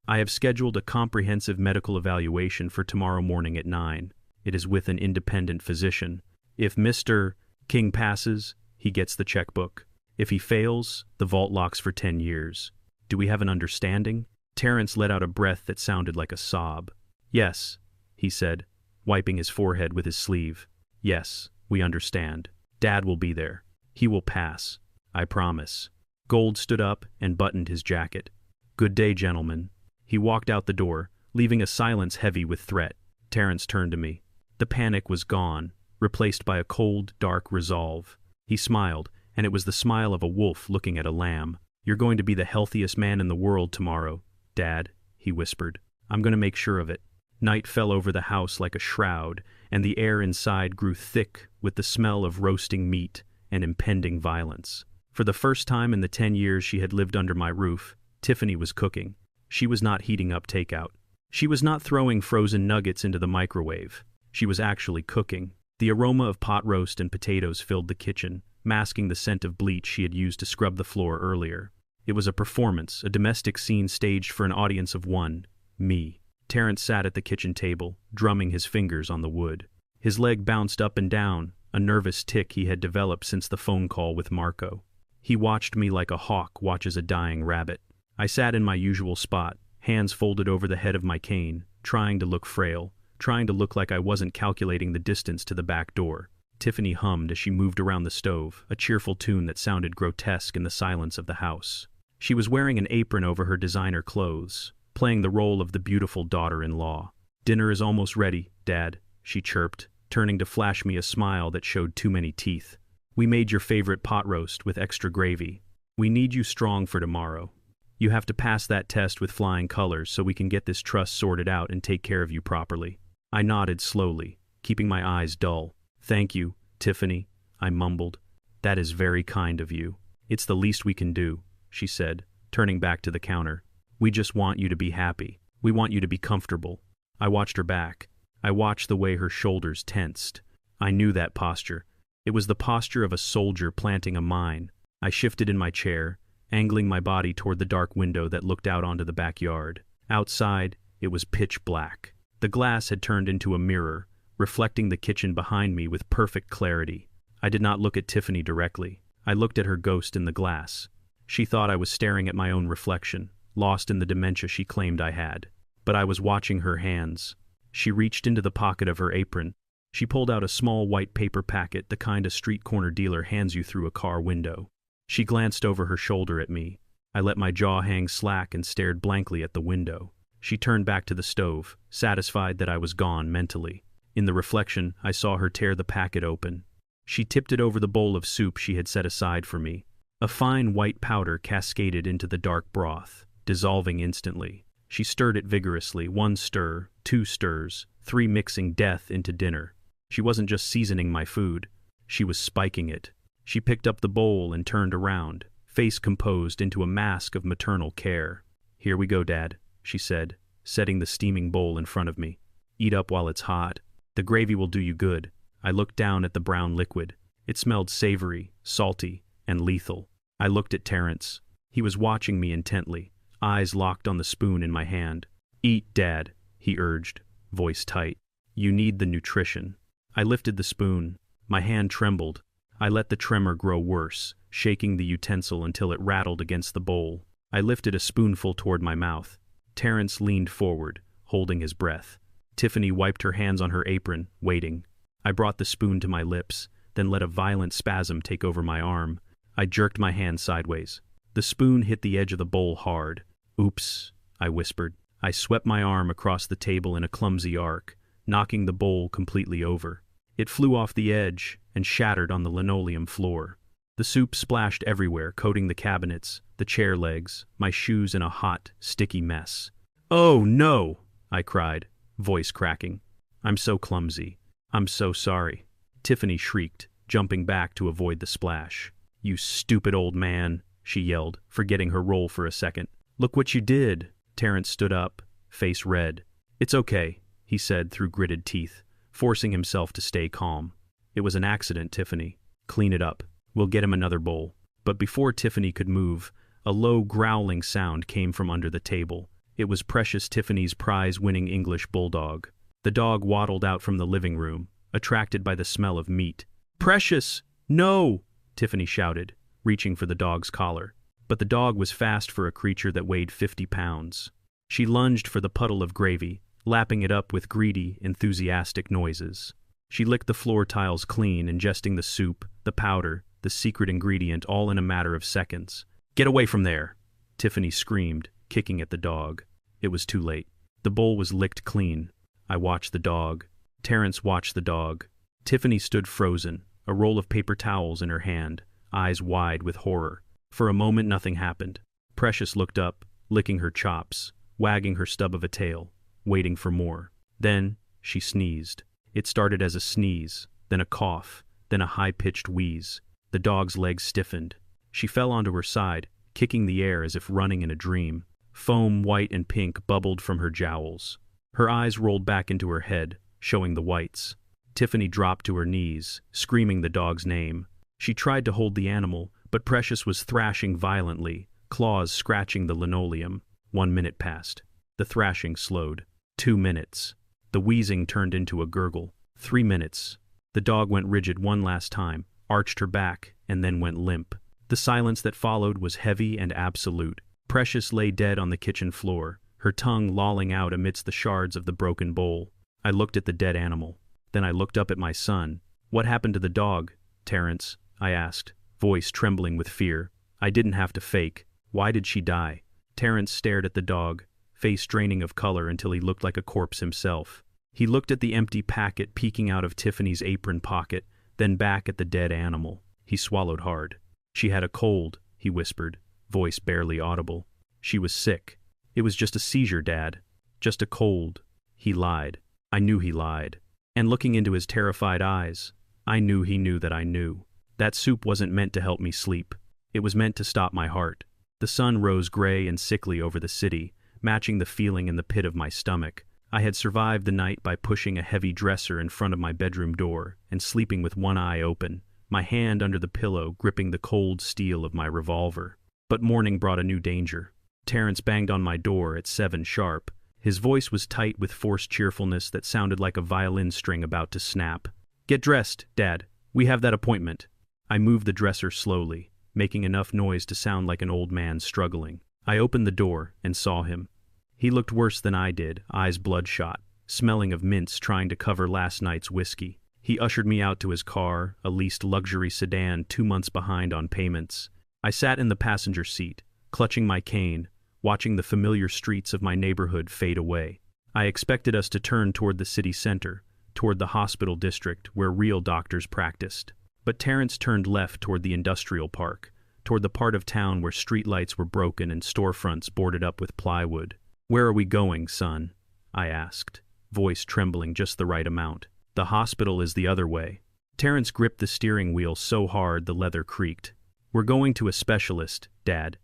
Speaker 1: "I have scheduled a comprehensive medical evaluation for tomorrow morning at 9. It is with an independent physician. If Mr. King passes, he gets the checkbook. If he fails, the vault locks for 10 years. Do we have an understanding?" Terrence let out a breath that sounded like a sob. "Yes," he said, wiping his forehead with his sleeve. "Yes, we understand. Dad will be there. He will pass. I promise." Gold stood up and buttoned his jacket. "Good day, gentlemen." He walked out the door, leaving a silence heavy with threat. Terrence turned to me. The panic was gone, replaced by a cold, dark resolve. He smiled, and it was the smile of a wolf looking at a lamb. "You're going to be the healthiest man in the world tomorrow, Dad," he whispered. "I'm going to make sure of it." Night fell over the house like a shroud, and the air inside grew thick with the smell of roasting meat and impending violence. For the first time in the 10 years she had lived under my roof, Tiffany was cooking. She was not heating up takeout. She was not throwing frozen nuggets into the microwave. She was actually cooking. The aroma of pot roast and potatoes filled the kitchen, masking the scent of bleach she had used to scrub the floor earlier. It was a performance, a domestic scene staged for an audience of one, me. Terrence sat at the kitchen table, drumming his fingers on the wood. His leg bounced up and down, a nervous tic he had developed since the phone call with Marco. He watched me like a hawk watches a dying rabbit. I sat in my usual spot, hands folded over the head of my cane, trying to look frail, trying to look like I wasn't calculating the distance to the back door. Tiffany hummed as she moved around the stove, a cheerful tune that sounded grotesque in the silence of the house. She was wearing an apron over her designer clothes, playing the role of the beautiful daughter-in-law. "Dinner is almost ready, Dad," she chirped, turning to flash me a smile that showed too many teeth. "We made your favorite pot roast with extra gravy. We need you strong for tomorrow. You have to pass that test with flying colors so we can get this trust sorted out and take care of you properly." I nodded slowly, keeping my eyes dull. "Thank you, Tiffany," I mumbled. "That is very kind of you. It's the least we can do," she said, turning back to the counter. "We just want you to be happy. We want you to be comfortable." I watched her back. I watched the way her shoulders tensed. I knew that posture. It was the posture of a soldier planting a mine. I shifted in my chair, angling my body toward the dark window that looked out onto the backyard. Outside, it was pitch black. The glass had turned into a mirror, reflecting the kitchen behind me with perfect clarity. I did not look at Tiffany directly. I looked at her ghost in the glass. She thought I was staring at my own reflection, lost in the dementia she claimed I had. But I was watching her hands. She reached into the pocket of her apron. She pulled out a small white paper packet, the kind a street corner dealer hands you through a car window. She glanced over her shoulder at me. I let my jaw hang slack and stared blankly at the window. She turned back to the stove, satisfied that I was gone mentally. In the reflection, I saw her tear the packet open. She tipped it over the bowl of soup she had set aside for me. A fine white powder cascaded into the dark broth, dissolving instantly. She stirred it vigorously, 1 stir, 2 stirs, 3, mixing death into dinner. She wasn't just seasoning my food, she was spiking it. She picked up the bowl and turned around, face composed into a mask of maternal care. "Here we go, Dad," she said, setting the steaming bowl in front of me. "Eat up while it's hot. The gravy will do you good." I looked down at the brown liquid. It smelled savory, salty, and lethal. I looked at Terrence. He was watching me intently, eyes locked on the spoon in my hand. "Eat, Dad," he urged, voice tight. "You need the nutrition." I lifted the spoon. My hand trembled. I let the tremor grow worse, shaking the utensil until it rattled against the bowl. I lifted a spoonful toward my mouth. Terrence leaned forward, holding his breath. Tiffany wiped her hands on her apron, waiting. I brought the spoon to my lips, then let a violent spasm take over my arm. I jerked my hand sideways. The spoon hit the edge of the bowl hard. "Oops," I whispered. I swept my arm across the table in a clumsy arc, knocking the bowl completely over. It flew off the edge and shattered on the linoleum floor. The soup splashed everywhere, coating the cabinets, the chair legs, my shoes in a hot, sticky mess. "Oh, no!" I cried, voice cracking. "I'm so clumsy. I'm so sorry." Tiffany shrieked, jumping back to avoid the splash. "You stupid old man," she yelled, forgetting her role for a second. "Look what you did." Terrence stood up, face red. "It's okay," he said through gritted teeth, forcing himself to stay calm. "It was an accident, Tiffany. Clean it up. We'll get him another bowl." But before Tiffany could move, a low growling sound came from under the table. It was precious Tiffany's prize-winning English bulldog. The dog waddled out from the living room, attracted by the smell of meat. "Precious! No!" Tiffany shouted, reaching for the dog's collar. But the dog was fast for a creature that weighed 50 pounds. She lunged for the puddle of gravy, lapping it up with greedy, enthusiastic noises. She licked the floor tiles clean, ingesting the soup, the powder, the secret ingredient, all in a matter of seconds. "Get away from there!" Tiffany screamed, kicking at the dog. It was too late. The bowl was licked clean. I watched the dog. Terrence watched the dog. Tiffany stood frozen, a roll of paper towels in her hand, eyes wide with horror. For a moment nothing happened. Precious looked up, licking her chops, wagging her stub of a tail, waiting for more. Then she sneezed. It started as a sneeze, then a cough, then a high-pitched wheeze. The dog's legs stiffened. She fell onto her side, kicking the air as if running in a dream. Foam, white and pink, bubbled from her jowls. Her eyes rolled back into her head, showing the whites. Tiffany dropped to her knees, screaming the dog's name. She tried to hold the animal, but Precious was thrashing violently, claws scratching the linoleum. 1 minute passed. The thrashing slowed. 2 minutes. The wheezing turned into a gurgle. 3 minutes. The dog went rigid one last time, arched her back, and then went limp. The silence that followed was heavy and absolute. Precious lay dead on the kitchen floor, her tongue lolling out amidst the shards of the broken bowl. I looked at the dead animal. Then I looked up at my son. "What happened to the dog, Terrence?" I asked, voice trembling with fear. I didn't have to fake. Why did she die? Terrence stared at the dog, face draining of color until he looked like a corpse himself. He looked at the empty packet peeking out of Tiffany's apron pocket, then back at the dead animal. He swallowed hard. "She had a cold," he whispered, voice barely audible. "She was sick. It was just a seizure, Dad. Just a cold." He lied. I knew he lied. And looking into his terrified eyes, I knew he knew that I knew. That soup wasn't meant to help me sleep. It was meant to stop my heart. The sun rose gray and sickly over the city, matching the feeling in the pit of my stomach. I had survived the night by pushing a heavy dresser in front of my bedroom door and sleeping with one eye open, my hand under the pillow gripping the cold steel of my revolver. But morning brought a new danger. Terrence banged on my door at 7 sharp. His voice was tight with forced cheerfulness that sounded like a violin string about to snap. "Get dressed, Dad. We have that appointment." I moved the dresser slowly, making enough noise to sound like an old man struggling. I opened the door and saw him. He looked worse than I did, eyes bloodshot, smelling of mints trying to cover last night's whiskey. He ushered me out to his car, a leased luxury sedan 2 months behind on payments. I sat in the passenger seat, clutching my cane, watching the familiar streets of my neighborhood fade away. I expected us to turn toward the city center, toward the hospital district where real doctors practiced. But Terrence turned left toward the industrial park, toward the part of town where streetlights were broken and storefronts boarded up with plywood. "Where are we going, son?" I asked, voice trembling just the right amount. "The hospital is the other way." Terrence gripped the steering wheel so hard the leather creaked. "We're going to a specialist, Dad,"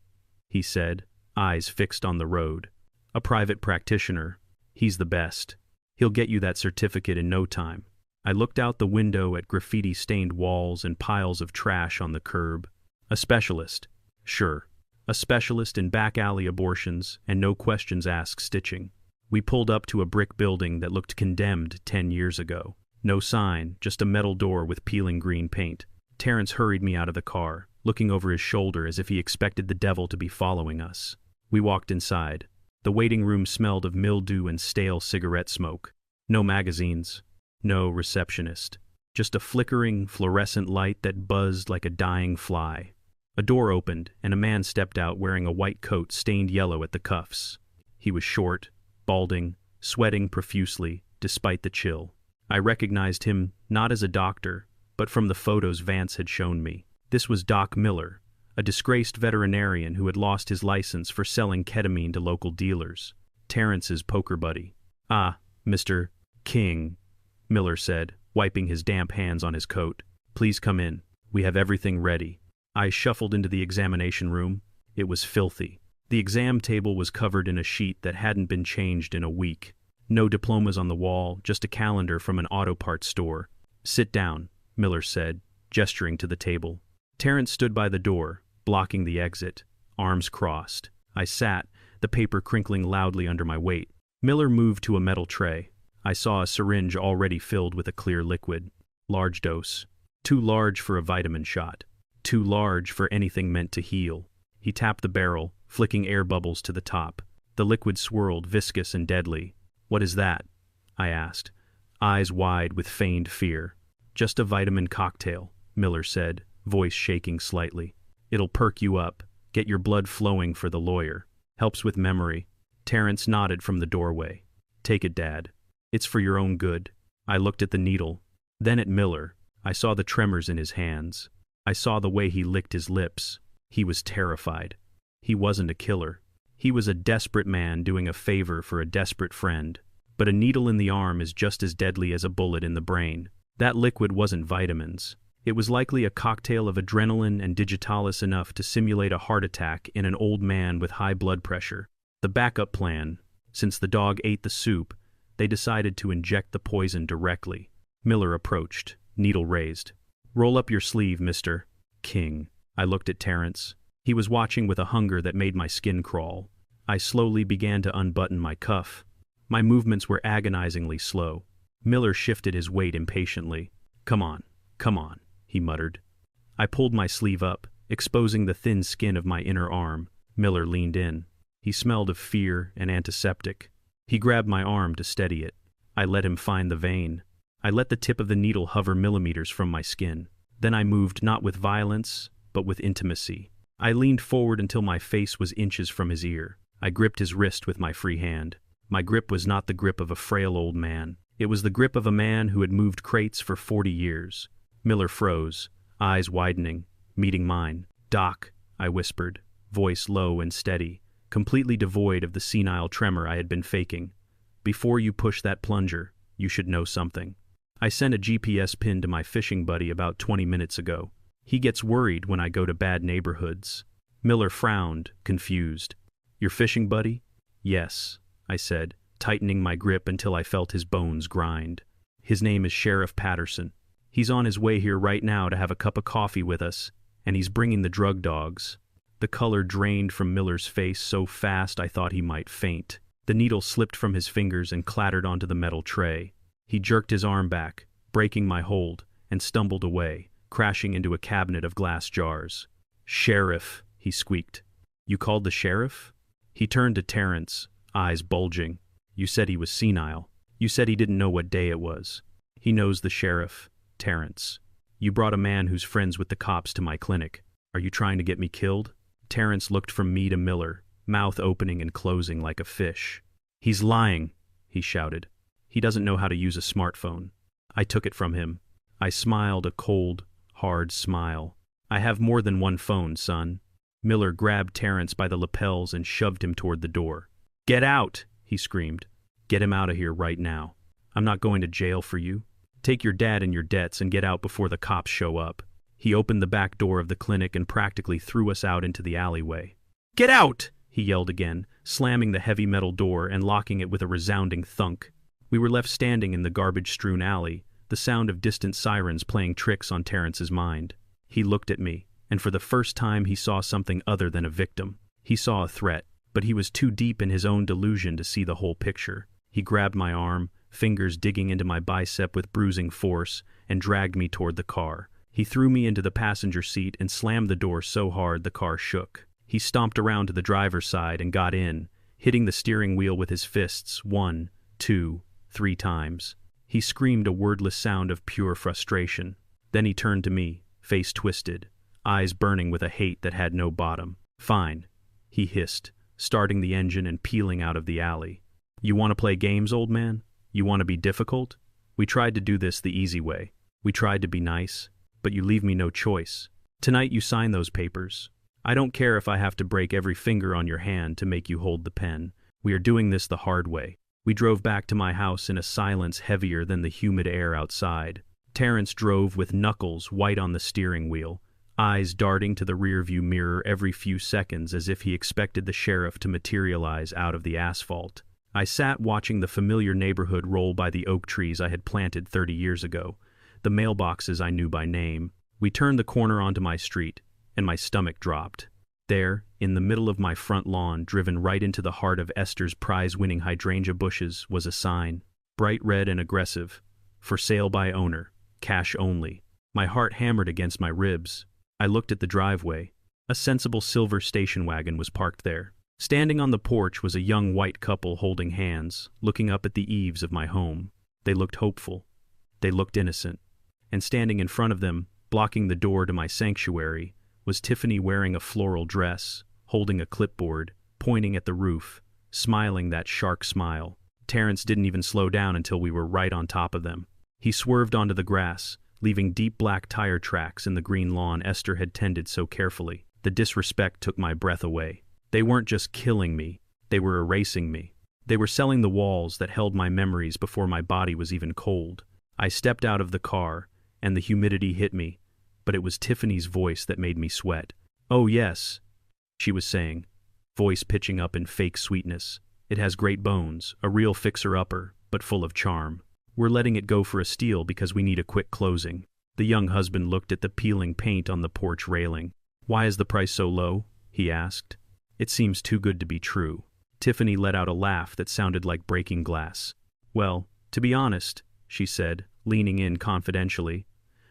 Speaker 1: he said, eyes fixed on the road. "A private practitioner. He's the best. He'll get you that certificate in no time." I looked out the window at graffiti-stained walls and piles of trash on the curb. A specialist. Sure. A specialist in back-alley abortions and no questions asked stitching. We pulled up to a brick building that looked condemned 10 years ago. No sign, just a metal door with peeling green paint. Terrence hurried me out of the car, looking over his shoulder as if he expected the devil to be following us. We walked inside. The waiting room smelled of mildew and stale cigarette smoke. No magazines. No receptionist. Just a flickering, fluorescent light that buzzed like a dying fly. A door opened, and a man stepped out wearing a white coat stained yellow at the cuffs. He was short, balding, sweating profusely, despite the chill. I recognized him not as a doctor, but from the photos Vance had shown me. This was Doc Miller, a disgraced veterinarian who had lost his license for selling ketamine to local dealers. Terrence's poker buddy. "Ah, Mr. King," Miller said, wiping his damp hands on his coat. "Please come in. We have everything ready." I shuffled into the examination room. It was filthy. The exam table was covered in a sheet that hadn't been changed in a week. No diplomas on the wall, just a calendar from an auto parts store. "Sit down," Miller said, gesturing to the table. Terrence stood by the door, blocking the exit, arms crossed. I sat, the paper crinkling loudly under my weight. Miller moved to a metal tray. I saw a syringe already filled with a clear liquid. Large dose. Too large for a vitamin shot. Too large for anything meant to heal. He tapped the barrel, flicking air bubbles to the top. The liquid swirled, viscous and deadly. "What is that?" I asked, eyes wide with feigned fear. "Just a vitamin cocktail," Miller said, voice shaking slightly. "It'll perk you up, get your blood flowing for the lawyer. Helps with memory." Terrence nodded from the doorway. "Take it, Dad. It's for your own good." I looked at the needle, then at Miller. I saw the tremors in his hands. I saw the way he licked his lips. He was terrified. He wasn't a killer. He was a desperate man doing a favor for a desperate friend. But a needle in the arm is just as deadly as a bullet in the brain. That liquid wasn't vitamins. It was likely a cocktail of adrenaline and digitalis enough to simulate a heart attack in an old man with high blood pressure. The backup plan, since the dog ate the soup, they decided to inject the poison directly. Miller approached, needle raised. "Roll up your sleeve, Mr. King." I looked at Terrence. He was watching with a hunger that made my skin crawl. I slowly began to unbutton my cuff. My movements were agonizingly slow. Miller shifted his weight impatiently. Come on," he muttered. I pulled my sleeve up, exposing the thin skin of my inner arm. Miller leaned in. He smelled of fear and antiseptic. He grabbed my arm to steady it. I let him find the vein. I let the tip of the needle hover millimeters from my skin. Then I moved not with violence, but with intimacy. I leaned forward until my face was inches from his ear. I gripped his wrist with my free hand. My grip was not the grip of a frail old man. It was the grip of a man who had moved crates for 40 years. Miller froze, eyes widening, meeting mine. "Doc," I whispered, voice low and steady, completely devoid of the senile tremor I had been faking. "Before you push that plunger, you should know something. I sent a GPS pin to my fishing buddy about 20 minutes ago. He gets worried when I go to bad neighborhoods." Miller frowned, confused. "Your fishing buddy?" "Yes," I said, tightening my grip until I felt his bones grind. "His name is Sheriff Patterson. He's on his way here right now to have a cup of coffee with us, and he's bringing the drug dogs." The color drained from Miller's face so fast I thought he might faint. The needle slipped from his fingers and clattered onto the metal tray. He jerked his arm back, breaking my hold, and stumbled away, crashing into a cabinet of glass jars. "Sheriff," he squeaked. "You called the sheriff?" He turned to Terrence, eyes bulging. "You said he was senile. You said he didn't know what day it was. He knows the sheriff, Terrence. You brought a man who's friends with the cops to my clinic. Are you trying to get me killed?" Terrence looked from me to Miller, mouth opening and closing like a fish. "He's lying," he shouted. "He doesn't know how to use a smartphone." I took it from him. I smiled a cold, hard smile. "I have more than one phone, son." Miller grabbed Terrence by the lapels and shoved him toward the door. "Get out!" he screamed. "Get him out of here right now. I'm not going to jail for you. Take your dad and your debts and get out before the cops show up." He opened the back door of the clinic and practically threw us out into the alleyway. "Get out!" he yelled again, slamming the heavy metal door and locking it with a resounding thunk. We were left standing in the garbage-strewn alley, the sound of distant sirens playing tricks on Terrence's mind. He looked at me, and for the first time he saw something other than a victim. He saw a threat, but he was too deep in his own delusion to see the whole picture. He grabbed my arm, fingers digging into my bicep with bruising force, and dragged me toward the car. He threw me into the passenger seat and slammed the door so hard the car shook. He stomped around to the driver's side and got in, hitting the steering wheel with his fists 1, 2, 3 times. He screamed a wordless sound of pure frustration. Then he turned to me, face twisted, eyes burning with a hate that had no bottom. "Fine," he hissed, starting the engine and peeling out of the alley. "You want to play games, old man? You want to be difficult? We tried to do this the easy way. We tried to be nice, but you leave me no choice. Tonight you sign those papers. I don't care if I have to break every finger on your hand to make you hold the pen. We are doing this the hard way." We drove back to my house in a silence heavier than the humid air outside. Terrence drove with knuckles white on the steering wheel, eyes darting to the rearview mirror every few seconds as if he expected the sheriff to materialize out of the asphalt. I sat watching the familiar neighborhood roll by the oak trees I had planted 30 years ago, the mailboxes I knew by name. We turned the corner onto my street, and my stomach dropped. There, in the middle of my front lawn, driven right into the heart of Esther's prize-winning hydrangea bushes, was a sign, bright red and aggressive, "For sale by owner, cash only." My heart hammered against my ribs. I looked at the driveway. A sensible silver station wagon was parked there. Standing on the porch was a young white couple holding hands, looking up at the eaves of my home. They looked hopeful. They looked innocent. And standing in front of them, blocking the door to my sanctuary, was Tiffany wearing a floral dress, holding a clipboard, pointing at the roof, smiling that shark smile. Terrence didn't even slow down until we were right on top of them. He swerved onto the grass, leaving deep black tire tracks in the green lawn Esther had tended so carefully. The disrespect took my breath away. They weren't just killing me, they were erasing me. They were selling the walls that held my memories before my body was even cold. I stepped out of the car, and the humidity hit me, but it was Tiffany's voice that made me sweat. "Oh yes," she was saying, voice pitching up in fake sweetness. "It has great bones, a real fixer-upper, but full of charm. We're letting it go for a steal because we need a quick closing." The young husband looked at the peeling paint on the porch railing. "Why is the price so low?" he asked. "It seems too good to be true." Tiffany let out a laugh that sounded like breaking glass. "Well, to be honest," she said, leaning in confidentially,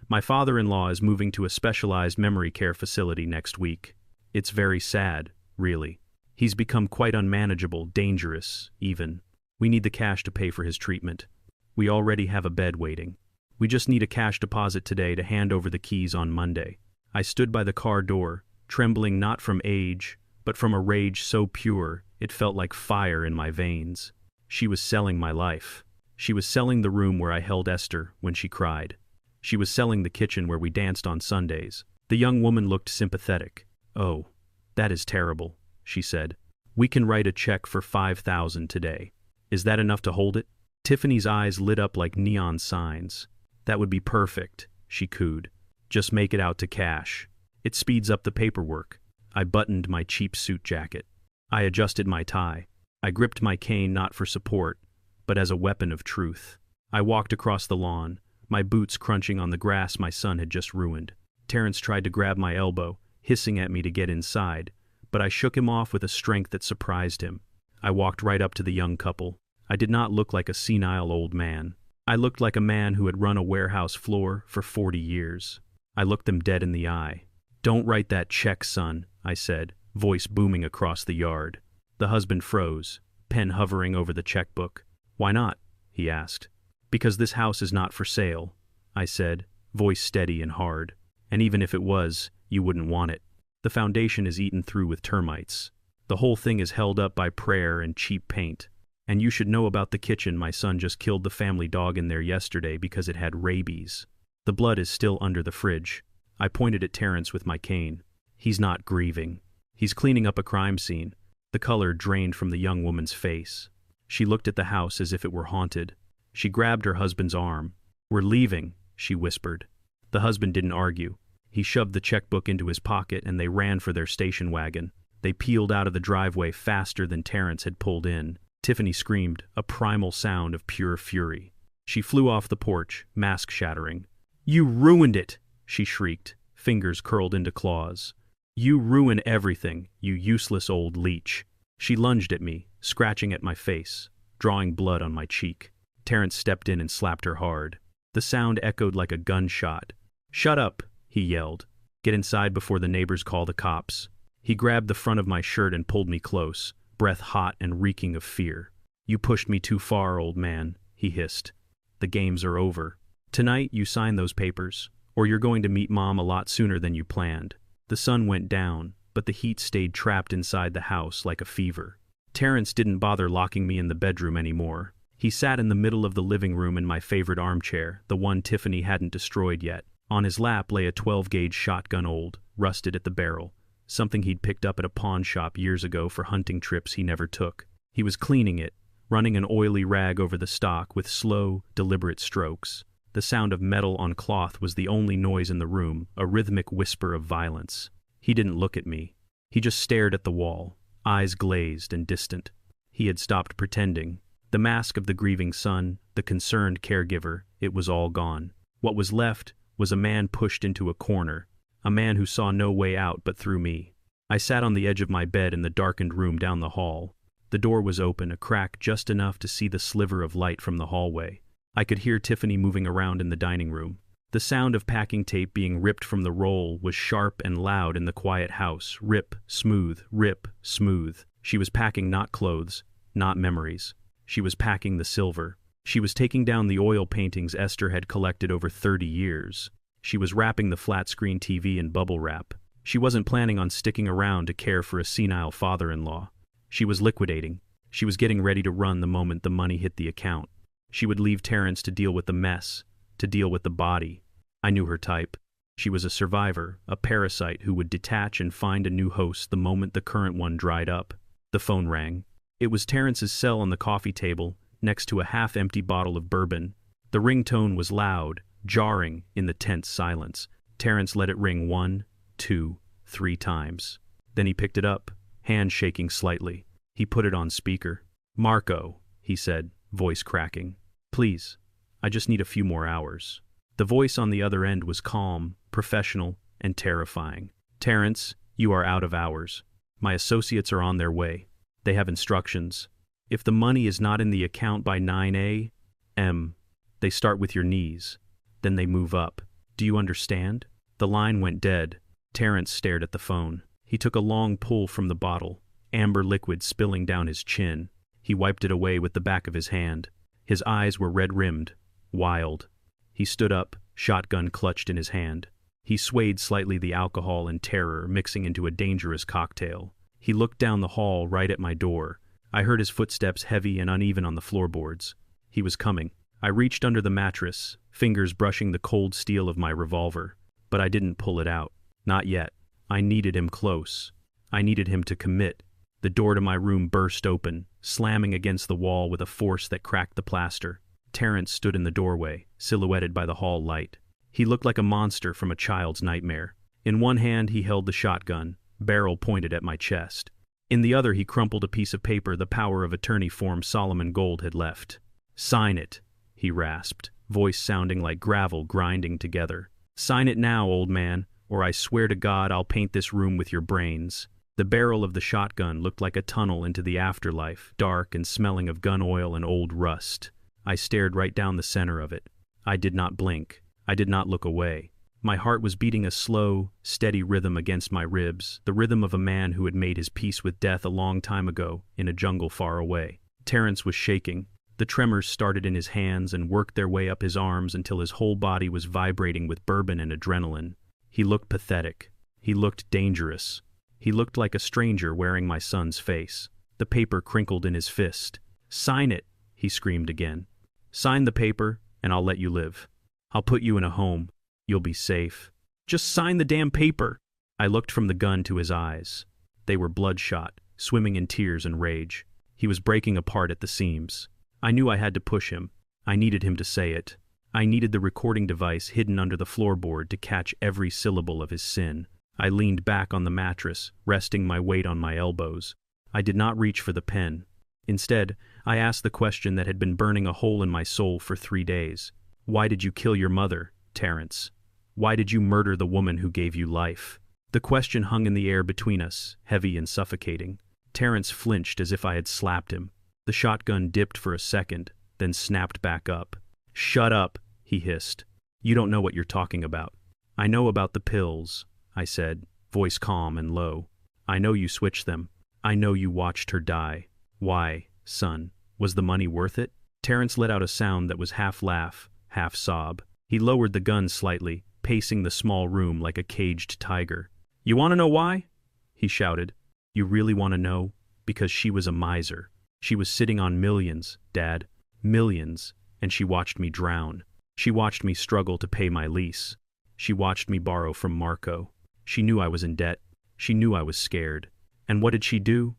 Speaker 1: "my father-in-law is moving to a specialized memory care facility next week. It's very sad, really. He's become quite unmanageable, dangerous, even. We need the cash to pay for his treatment. We already have a bed waiting. We just need a cash deposit today to hand over the keys on Monday." I stood by the car door, trembling not from age, but from a rage so pure it felt like fire in my veins. She was selling my life. She was selling the room where I held Esther when she cried. She was selling the kitchen where we danced on Sundays. The young woman looked sympathetic. "Oh, that is terrible," she said. "We can write a check for $5,000 today. Is that enough to hold it?" Tiffany's eyes lit up like neon signs. "That would be perfect," she cooed. "Just make it out to cash. It speeds up the paperwork." I buttoned my cheap suit jacket. I adjusted my tie. I gripped my cane not for support, but as a weapon of truth. I walked across the lawn, my boots crunching on the grass my son had just ruined. Terrence tried to grab my elbow, hissing at me to get inside, but I shook him off with a strength that surprised him. I walked right up to the young couple. I did not look like a senile old man. I looked like a man who had run a warehouse floor for 40 years. I looked them dead in the eye. "Don't write that check, son," I said, voice booming across the yard. The husband froze, pen hovering over the checkbook. "Why not?" he asked. "Because this house is not for sale," I said, voice steady and hard. "And even if it was, you wouldn't want it. The foundation is eaten through with termites. The whole thing is held up by prayer and cheap paint. And you should know about the kitchen. My son just killed the family dog in there yesterday because it had rabies. The blood is still under the fridge. I pointed at Terrence with my cane. He's not grieving. He's cleaning up a crime scene. The color drained from the young woman's face. She looked at the house as if it were haunted. She grabbed her husband's arm. "We're leaving," she whispered. The husband didn't argue. He shoved the checkbook into his pocket and they ran for their station wagon. They peeled out of the driveway faster than Terrence had pulled in. Tiffany screamed, a primal sound of pure fury. She flew off the porch, mask shattering. "You ruined it!" she shrieked, fingers curled into claws. "You ruin everything, you useless old leech." She lunged at me, scratching at my face, drawing blood on my cheek. Terrence stepped in and slapped her hard. The sound echoed like a gunshot. "Shut up," he yelled. "Get inside before the neighbors call the cops." He grabbed the front of my shirt and pulled me close, breath hot and reeking of fear. "You pushed me too far, old man," he hissed. "The games are over. Tonight you sign those papers, or you're going to meet Mom a lot sooner than you planned." The sun went down, but the heat stayed trapped inside the house like a fever. Terrence didn't bother locking me in the bedroom anymore. He sat in the middle of the living room in my favorite armchair, the one Tiffany hadn't destroyed yet. On his lap lay a 12-gauge shotgun, old, rusted at the barrel, something he'd picked up at a pawn shop years ago for hunting trips he never took. He was cleaning it, running an oily rag over the stock with slow, deliberate strokes. The sound of metal on cloth was the only noise in the room, a rhythmic whisper of violence. He didn't look at me. He just stared at the wall, eyes glazed and distant. He had stopped pretending. The mask of the grieving son, the concerned caregiver, it was all gone. What was left was a man pushed into a corner, a man who saw no way out but through me. I sat on the edge of my bed in the darkened room down the hall. The door was open, a crack just enough to see the sliver of light from the hallway. I could hear Tiffany moving around in the dining room. The sound of packing tape being ripped from the roll was sharp and loud in the quiet house. Rip, smooth, rip, smooth. She was packing not clothes, not memories. She was packing the silver. She was taking down the oil paintings Esther had collected over 30 years. She was wrapping the flat-screen TV in bubble wrap. She wasn't planning on sticking around to care for a senile father-in-law. She was liquidating. She was getting ready to run the moment the money hit the account. She would leave Terrence to deal with the mess, to deal with the body. I knew her type. She was a survivor, a parasite who would detach and find a new host the moment the current one dried up. The phone rang. It was Terrence's cell on the coffee table, next to a half-empty bottle of bourbon. The ringtone was loud, jarring in the tense silence. Terrence let it ring 1, 2, 3 times. Then he picked it up, hand shaking slightly. He put it on speaker. "Marco," he said, voice cracking. "Please, I just need a few more hours." The voice on the other end was calm, professional, and terrifying. "Terrence, you are out of hours. My associates are on their way. They have instructions. If the money is not in the account by 9 a.m., they start with your knees. Then they move up. Do you understand?" The line went dead. Terrence stared at the phone. He took a long pull from the bottle, amber liquid spilling down his chin. He wiped it away with the back of his hand. His eyes were red-rimmed, wild. He stood up, shotgun clutched in his hand. He swayed slightly, the alcohol and terror mixing into a dangerous cocktail. He looked down the hall right at my door. I heard his footsteps heavy and uneven on the floorboards. He was coming. I reached under the mattress, fingers brushing the cold steel of my revolver. But I didn't pull it out. Not yet. I needed him close. I needed him to commit. The door to my room burst open, slamming against the wall with a force that cracked the plaster. Terrence stood in the doorway, silhouetted by the hall light. He looked like a monster from a child's nightmare. In one hand he held the shotgun, barrel pointed at my chest. In the other he crumpled a piece of paper the power of attorney form Solomon Gold had left. "Sign it," he rasped, voice sounding like gravel grinding together. "Sign it now, old man, or I swear to God I'll paint this room with your brains." The barrel of the shotgun looked like a tunnel into the afterlife, dark and smelling of gun oil and old rust. I stared right down the center of it. I did not blink. I did not look away. My heart was beating a slow, steady rhythm against my ribs, the rhythm of a man who had made his peace with death a long time ago in a jungle far away. Terrence was shaking. The tremors started in his hands and worked their way up his arms until his whole body was vibrating with bourbon and adrenaline. He looked pathetic. He looked dangerous. He looked like a stranger wearing my son's face. The paper crinkled in his fist. "Sign it," he screamed again. "Sign the paper, and I'll let you live. I'll put you in a home. You'll be safe. Just sign the damn paper." I looked from the gun to his eyes. They were bloodshot, swimming in tears and rage. He was breaking apart at the seams. I knew I had to push him. I needed him to say it. I needed the recording device hidden under the floorboard to catch every syllable of his sin. I leaned back on the mattress, resting my weight on my elbows. I did not reach for the pen. Instead, I asked the question that had been burning a hole in my soul for 3 days. Why did you kill your mother, Terrence? Why did you murder the woman who gave you life? The question hung in the air between us, heavy and suffocating. Terrence flinched as if I had slapped him. The shotgun dipped for a second, then snapped back up. "Shut up," he hissed. "You don't know what you're talking about." "I know about the pills," I said, voice calm and low. "I know you switched them. I know you watched her die. Why, son, was the money worth it?" Terrence let out a sound that was half laugh, half sob. He lowered the gun slightly, pacing the small room like a caged tiger. "You want to know why?" he shouted. "You really want to know? Because she was a miser. She was sitting on millions, Dad. Millions. And she watched me drown. She watched me struggle to pay my lease. She watched me borrow from Marco. She knew I was in debt. She knew I was scared. And what did she do?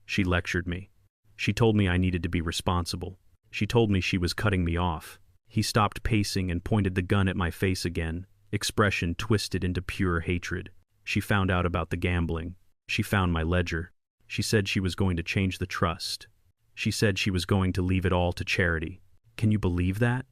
Speaker 1: She lectured me. She told me I needed to be responsible. She told me she was cutting me off." He stopped pacing and pointed the gun at my face again, expression twisted into pure hatred. "She found out about the gambling. She found my ledger. She said she was going to change the trust. She said she was going to leave it all to charity. Can you believe that?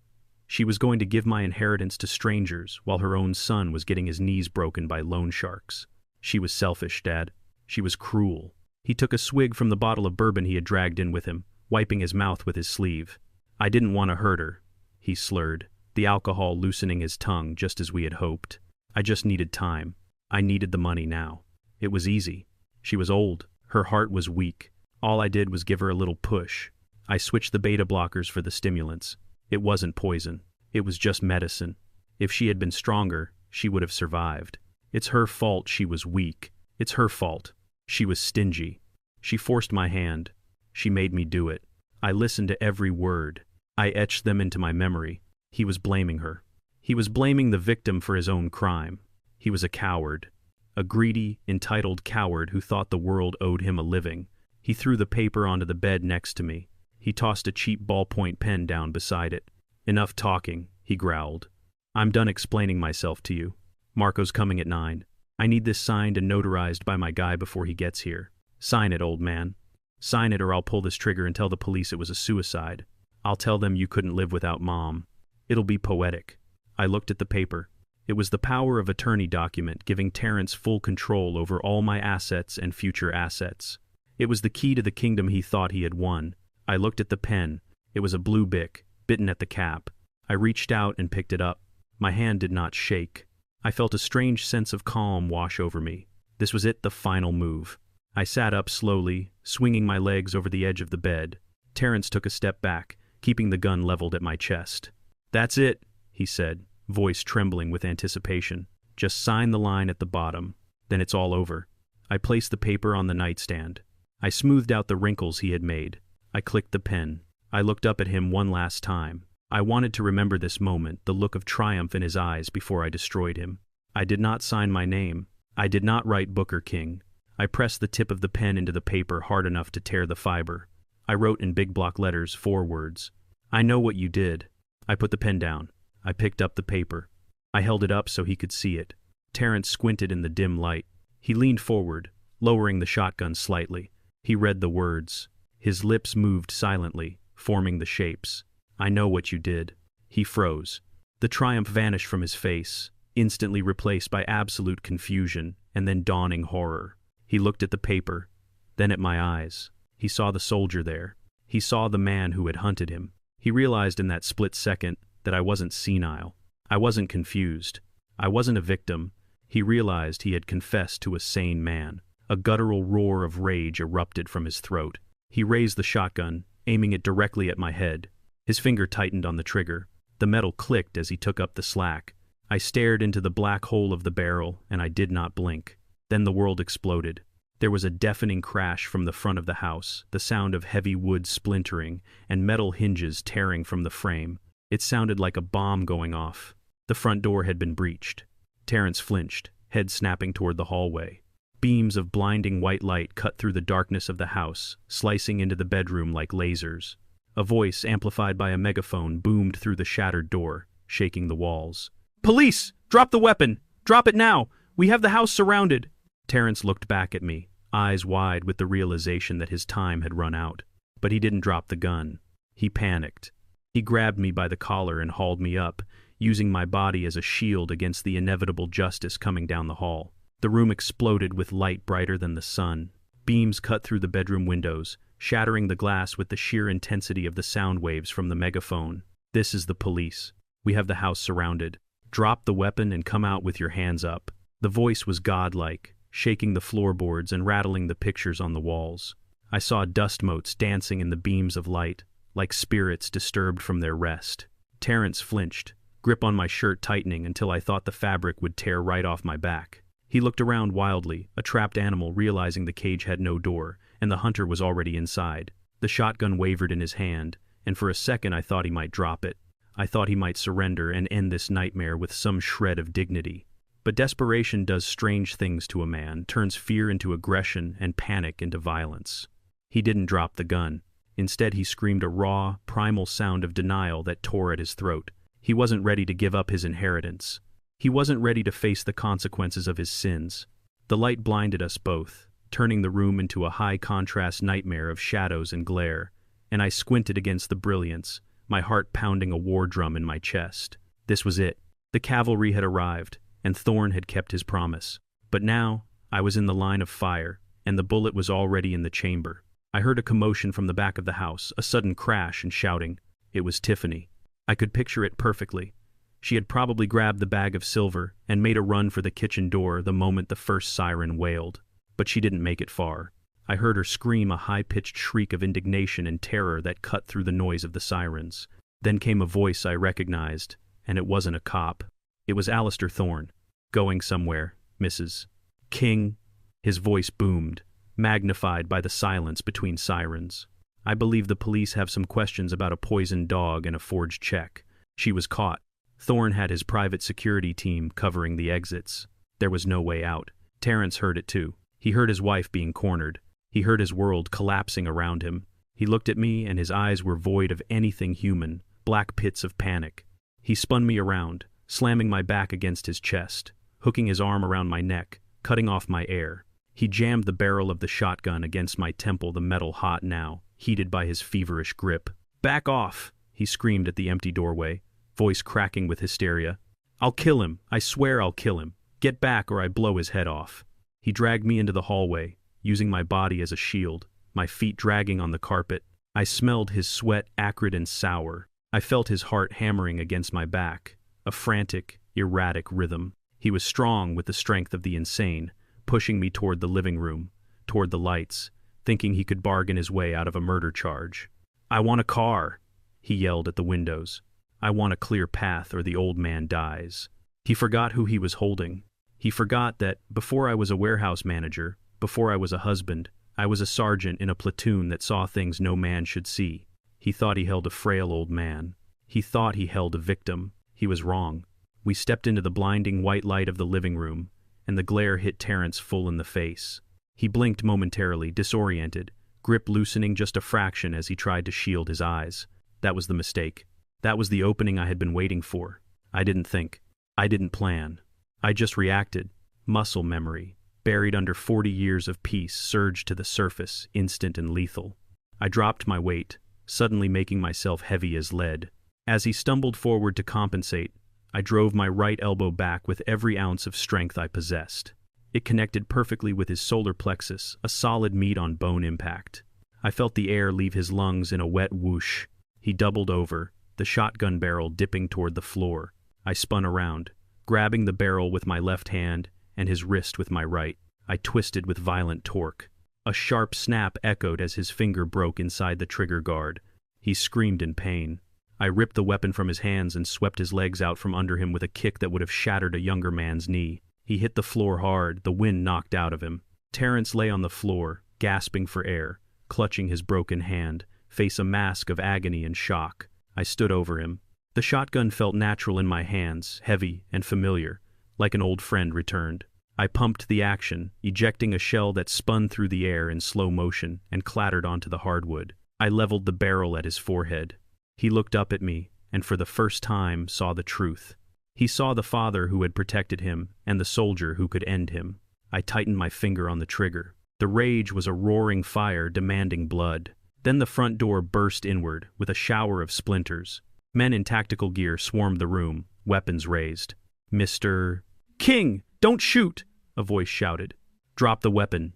Speaker 1: She was going to give my inheritance to strangers while her own son was getting his knees broken by loan sharks. She was selfish, Dad. She was cruel." He took a swig from the bottle of bourbon he had dragged in with him, wiping his mouth with his sleeve. "I didn't want to hurt her," he slurred, the alcohol loosening his tongue just as we had hoped. "I just needed time. I needed the money now. It was easy. She was old. Her heart was weak. All I did was give her a little push. I switched the beta blockers for the stimulants. It wasn't poison. It was just medicine. If she had been stronger, she would have survived. It's her fault she was weak. It's her fault. She was stingy. She forced my hand. She made me do it. I listened to every word. I etched them into my memory. He was blaming her. He was blaming the victim for his own crime. He was a coward. A greedy, entitled coward who thought the world owed him a living. He threw the paper onto the bed next to me. He tossed a cheap ballpoint pen down beside it. "Enough talking," he growled. "I'm done explaining myself to you. Marco's coming at 9. I need this signed and notarized by my guy before he gets here. Sign it, old man. Sign it or I'll pull this trigger and tell the police it was a suicide. I'll tell them you couldn't live without Mom. It'll be poetic." I looked at the paper. It was the power of attorney document giving Terrence full control over all my assets and future assets. It was the key to the kingdom he thought he had won. I looked at the pen. It was a blue Bic, bitten at the cap. I reached out and picked it up. My hand did not shake. I felt a strange sense of calm wash over me. This was it, the final move. I sat up slowly, swinging my legs over the edge of the bed. Terrence took a step back, keeping the gun leveled at my chest. "That's it," he said, voice trembling with anticipation. "Just sign the line at the bottom. Then it's all over." I placed the paper on the nightstand. I smoothed out the wrinkles he had made. I clicked the pen. I looked up at him one last time. I wanted to remember this moment, the look of triumph in his eyes before I destroyed him. I did not sign my name. I did not write Booker King. I pressed the tip of the pen into the paper hard enough to tear the fiber. I wrote in big block letters 4 words. "I know what you did." I put the pen down. I picked up the paper. I held it up so he could see it. Terrence squinted in the dim light. He leaned forward, lowering the shotgun slightly. He read the words. His lips moved silently, forming the shapes. "I know what you did." He froze. The triumph vanished from his face, instantly replaced by absolute confusion and then dawning horror. He looked at the paper, then at my eyes. He saw the soldier there. He saw the man who had hunted him. He realized in that split second that I wasn't senile. I wasn't confused. I wasn't a victim. He realized he had confessed to a sane man. A guttural roar of rage erupted from his throat. He raised the shotgun, aiming it directly at my head. His finger tightened on the trigger. The metal clicked as he took up the slack. I stared into the black hole of the barrel, and I did not blink. Then the world exploded. There was a deafening crash from the front of the house, the sound of heavy wood splintering and metal hinges tearing from the frame. It sounded like a bomb going off. The front door had been breached. Terrence flinched, head snapping toward the hallway. Beams of blinding white light cut through the darkness of the house, slicing into the bedroom like lasers. A voice, amplified by a megaphone, boomed through the shattered door, shaking the walls. "Police! Drop the weapon! Drop it now! We have the house surrounded!" Terrence looked back at me, eyes wide with the realization that his time had run out. But he didn't drop the gun. He panicked. He grabbed me by the collar and hauled me up, using my body as a shield against the inevitable justice coming down the hall. The room exploded with light brighter than the sun. Beams cut through the bedroom windows, shattering the glass with the sheer intensity of the sound waves from the megaphone. "This is the police. We have the house surrounded. Drop the weapon and come out with your hands up." The voice was godlike, shaking the floorboards and rattling the pictures on the walls. I saw dust motes dancing in the beams of light, like spirits disturbed from their rest. Terrence flinched, grip on my shirt tightening until I thought the fabric would tear right off my back. He looked around wildly, a trapped animal realizing the cage had no door, and the hunter was already inside. The shotgun wavered in his hand, and for a second I thought he might drop it. I thought he might surrender and end this nightmare with some shred of dignity. But desperation does strange things to a man, turns fear into aggression and panic into violence. He didn't drop the gun. Instead, he screamed a raw, primal sound of denial that tore at his throat. He wasn't ready to give up his inheritance. He wasn't ready to face the consequences of his sins. The light blinded us both, turning the room into a high-contrast nightmare of shadows and glare, and I squinted against the brilliance, my heart pounding a war drum in my chest. This was it. The cavalry had arrived, and Thorne had kept his promise. But now, I was in the line of fire, and the bullet was already in the chamber. I heard a commotion from the back of the house, a sudden crash and shouting. It was Tiffany. I could picture it perfectly. She had probably grabbed the bag of silver and made a run for the kitchen door the moment the first siren wailed. But she didn't make it far. I heard her scream a high-pitched shriek of indignation and terror that cut through the noise of the sirens. Then came a voice I recognized, and it wasn't a cop. It was Alistair Thorne. "Going somewhere, Mrs. King." His voice boomed, magnified by the silence between sirens. "I believe the police have some questions about a poisoned dog and a forged check." She was caught. Thorne had his private security team covering the exits. There was no way out. Terrence heard it too. He heard his wife being cornered. He heard his world collapsing around him. He looked at me, and his eyes were void of anything human, black pits of panic. He spun me around, slamming my back against his chest, hooking his arm around my neck, cutting off my air. He jammed the barrel of the shotgun against my temple, the metal hot now, heated by his feverish grip. "Back off!" he screamed at the empty doorway, voice cracking with hysteria. "I'll kill him. I swear I'll kill him. Get back or I blow his head off." He dragged me into the hallway, using my body as a shield, my feet dragging on the carpet. I smelled his sweat acrid and sour. I felt his heart hammering against my back, a frantic, erratic rhythm. He was strong with the strength of the insane, pushing me toward the living room, toward the lights, thinking he could bargain his way out of a murder charge. "I want a car," he yelled at the windows. "I want a clear path or the old man dies." He forgot who he was holding. He forgot that, before I was a warehouse manager, before I was a husband, I was a sergeant in a platoon that saw things no man should see. He thought he held a frail old man. He thought he held a victim. He was wrong. We stepped into the blinding white light of the living room, and the glare hit Terrence full in the face. He blinked momentarily, disoriented, grip loosening just a fraction as he tried to shield his eyes. That was the mistake. That was the opening I had been waiting for. I didn't think. I didn't plan. I just reacted. Muscle memory, buried under 40 years of peace, surged to the surface, instant and lethal. I dropped my weight, suddenly making myself heavy as lead. As he stumbled forward to compensate, I drove my right elbow back with every ounce of strength I possessed. It connected perfectly with his solar plexus, a solid meat-on-bone impact. I felt the air leave his lungs in a wet whoosh. He doubled over, the shotgun barrel dipping toward the floor. I spun around, grabbing the barrel with my left hand and his wrist with my right. I twisted with violent torque. A sharp snap echoed as his finger broke inside the trigger guard. He screamed in pain. I ripped the weapon from his hands and swept his legs out from under him with a kick that would have shattered a younger man's knee. He hit the floor hard, the wind knocked out of him. Terrence lay on the floor, gasping for air, clutching his broken hand, face a mask of agony and shock. I stood over him. The shotgun felt natural in my hands, heavy and familiar, like an old friend returned. I pumped the action, ejecting a shell that spun through the air in slow motion and clattered onto the hardwood. I leveled the barrel at his forehead. He looked up at me, and for the first time saw the truth. He saw the father who had protected him and the soldier who could end him. I tightened my finger on the trigger. The rage was a roaring fire demanding blood. Then the front door burst inward with a shower of splinters. Men in tactical gear swarmed the room, weapons raised. "Mr. King, don't shoot!" a voice shouted. "Drop the weapon."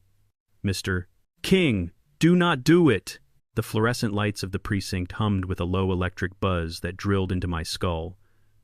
Speaker 1: "Mr. King, do not do it!" The fluorescent lights of the precinct hummed with a low electric buzz that drilled into my skull,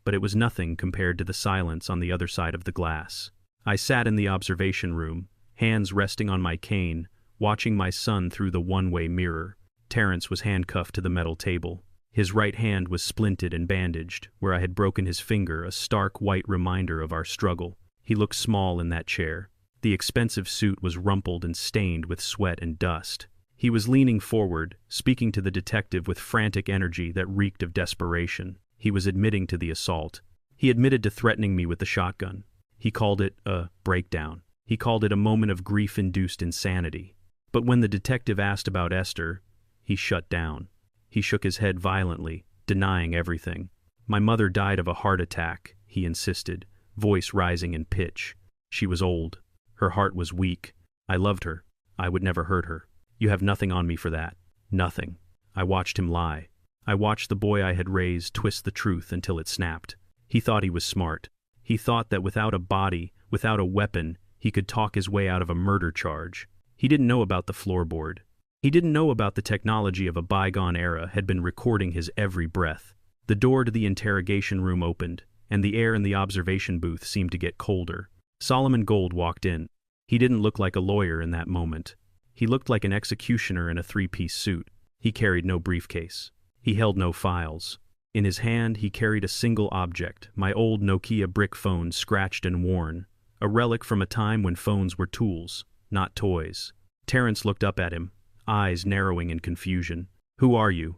Speaker 1: but it was nothing compared to the silence on the other side of the glass. I sat in the observation room, hands resting on my cane, watching my son through the one-way mirror. Terrence was handcuffed to the metal table. His right hand was splinted and bandaged, where I had broken his finger, a stark white reminder of our struggle. He looked small in that chair. The expensive suit was rumpled and stained with sweat and dust. He was leaning forward, speaking to the detective with frantic energy that reeked of desperation. He was admitting to the assault. He admitted to threatening me with the shotgun. He called it a breakdown. He called it a moment of grief-induced insanity. But when the detective asked about Esther, he shut down. He shook his head violently, denying everything. "My mother died of a heart attack," he insisted, voice rising in pitch. "She was old. Her heart was weak. I loved her. I would never hurt her. You have nothing on me for that. Nothing." I watched him lie. I watched the boy I had raised twist the truth until it snapped. He thought he was smart. He thought that without a body, without a weapon, he could talk his way out of a murder charge. He didn't know about the floorboard. He didn't know about the technology of a bygone era had been recording his every breath. The door to the interrogation room opened, and the air in the observation booth seemed to get colder. Solomon Gold walked in. He didn't look like a lawyer in that moment. He looked like an executioner in a three-piece suit. He carried no briefcase. He held no files. In his hand he carried a single object, my old Nokia brick phone scratched and worn, a relic from a time when phones were tools, not toys. Terrence looked up at him, eyes narrowing in confusion. "Who are you?"